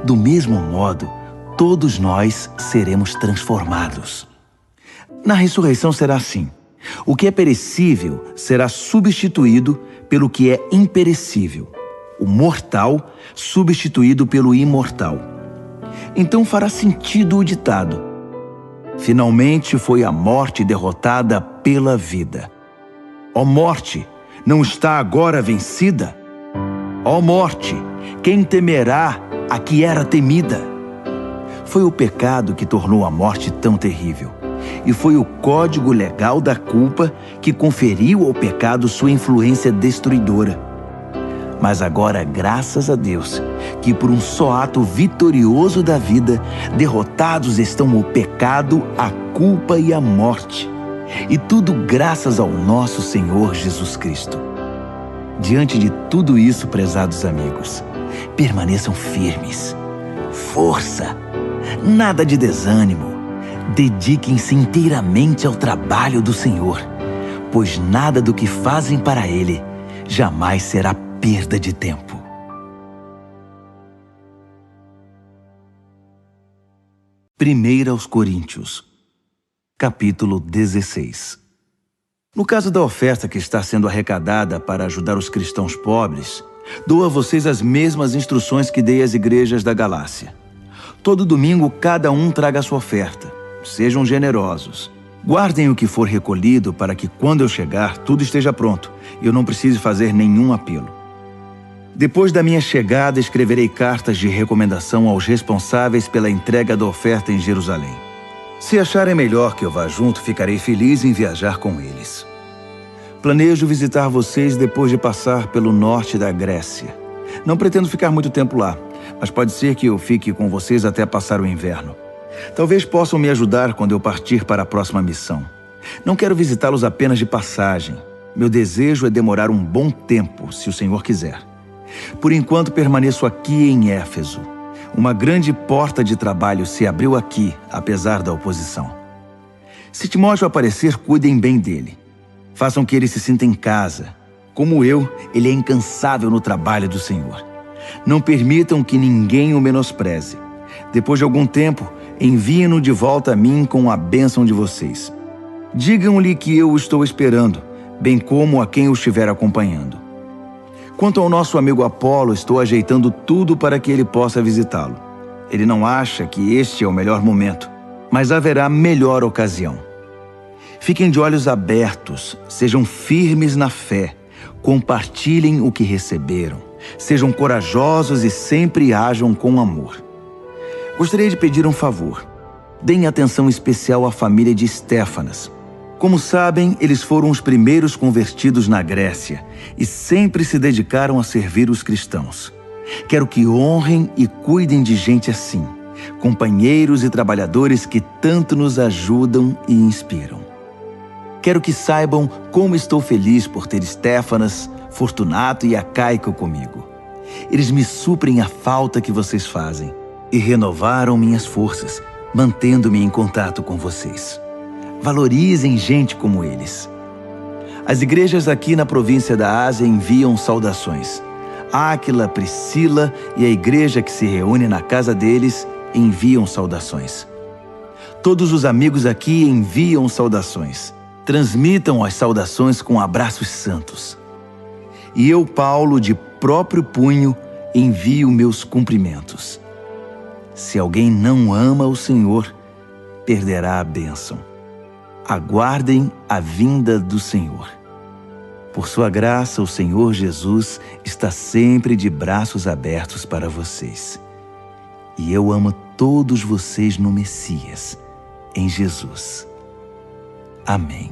Do mesmo modo, todos nós seremos transformados. Na ressurreição será assim. O que é perecível será substituído pelo que é imperecível. O mortal substituído pelo imortal. Então fará sentido o ditado: finalmente foi a morte derrotada pela vida. Ó morte, não está agora vencida? Ó morte, quem temerá a que era temida? Foi o pecado que tornou a morte tão terrível. E foi o código legal da culpa que conferiu ao pecado sua influência destruidora. Mas agora, graças a Deus, que por um só ato vitorioso da vida, derrotados estão o pecado, a culpa e a morte. E tudo graças ao nosso Senhor Jesus Cristo. Diante de tudo isso, prezados amigos, Permaneçam firmes. Força! Nada de desânimo. Dediquem-se inteiramente ao trabalho do Senhor, pois nada do que fazem para Ele jamais será perda de tempo. Primeira aos Coríntios, capítulo 16. No caso da oferta que está sendo arrecadada para ajudar os cristãos pobres, dou a vocês as mesmas instruções que dei às igrejas da Galácia. Todo domingo cada um traga a sua oferta. Sejam generosos. Guardem o que for recolhido para que, quando eu chegar, tudo esteja pronto e eu não precise fazer nenhum apelo. Depois da minha chegada, escreverei cartas de recomendação aos responsáveis pela entrega da oferta em Jerusalém. Se acharem melhor que eu vá junto, ficarei feliz em viajar com eles. Planejo visitar vocês depois de passar pelo norte da Grécia. Não pretendo ficar muito tempo lá, mas pode ser que eu fique com vocês até passar o inverno. Talvez possam me ajudar quando eu partir para a próxima missão. Não quero visitá-los apenas de passagem. Meu desejo é demorar um bom tempo, se o Senhor quiser. Por enquanto permaneço aqui em Éfeso. Uma grande porta de trabalho se abriu aqui, apesar da oposição. Se Timóteo aparecer, cuidem bem dele. Façam que ele se sinta em casa. Como eu, ele é incansável no trabalho do Senhor. Não permitam que ninguém o menospreze. Depois de algum tempo, enviem-no de volta a mim com a bênção de vocês. Digam-lhe que eu o estou esperando, bem como a quem o estiver acompanhando. Quanto ao nosso amigo Apolo, estou ajeitando tudo para que ele possa visitá-lo. Ele não acha que este é o melhor momento, mas haverá melhor ocasião. Fiquem de olhos abertos, sejam firmes na fé, compartilhem o que receberam, sejam corajosos e sempre ajam com amor. Gostaria de pedir um favor. Deem atenção especial à família de Estéfanas. Como sabem, eles foram os primeiros convertidos na Grécia e sempre se dedicaram a servir os cristãos. Quero que honrem e cuidem de gente assim, companheiros e trabalhadores que tanto nos ajudam e inspiram. Quero que saibam como estou feliz por ter Estéfanas, Fortunato e Acaico comigo. Eles me suprem a falta que vocês fazem e renovaram minhas forças, mantendo-me em contato com vocês. Valorizem gente como eles. As igrejas aqui na província da Ásia enviam saudações. Áquila, Priscila e a igreja que se reúne na casa deles enviam saudações. Todos os amigos aqui enviam saudações. Transmitam as saudações com abraços santos. E eu, Paulo, de próprio punho, envio meus cumprimentos. Se alguém não ama o Senhor, perderá a bênção. Aguardem a vinda do Senhor. Por sua graça, o Senhor Jesus está sempre de braços abertos para vocês. E eu amo todos vocês no Messias, em Jesus. Amém.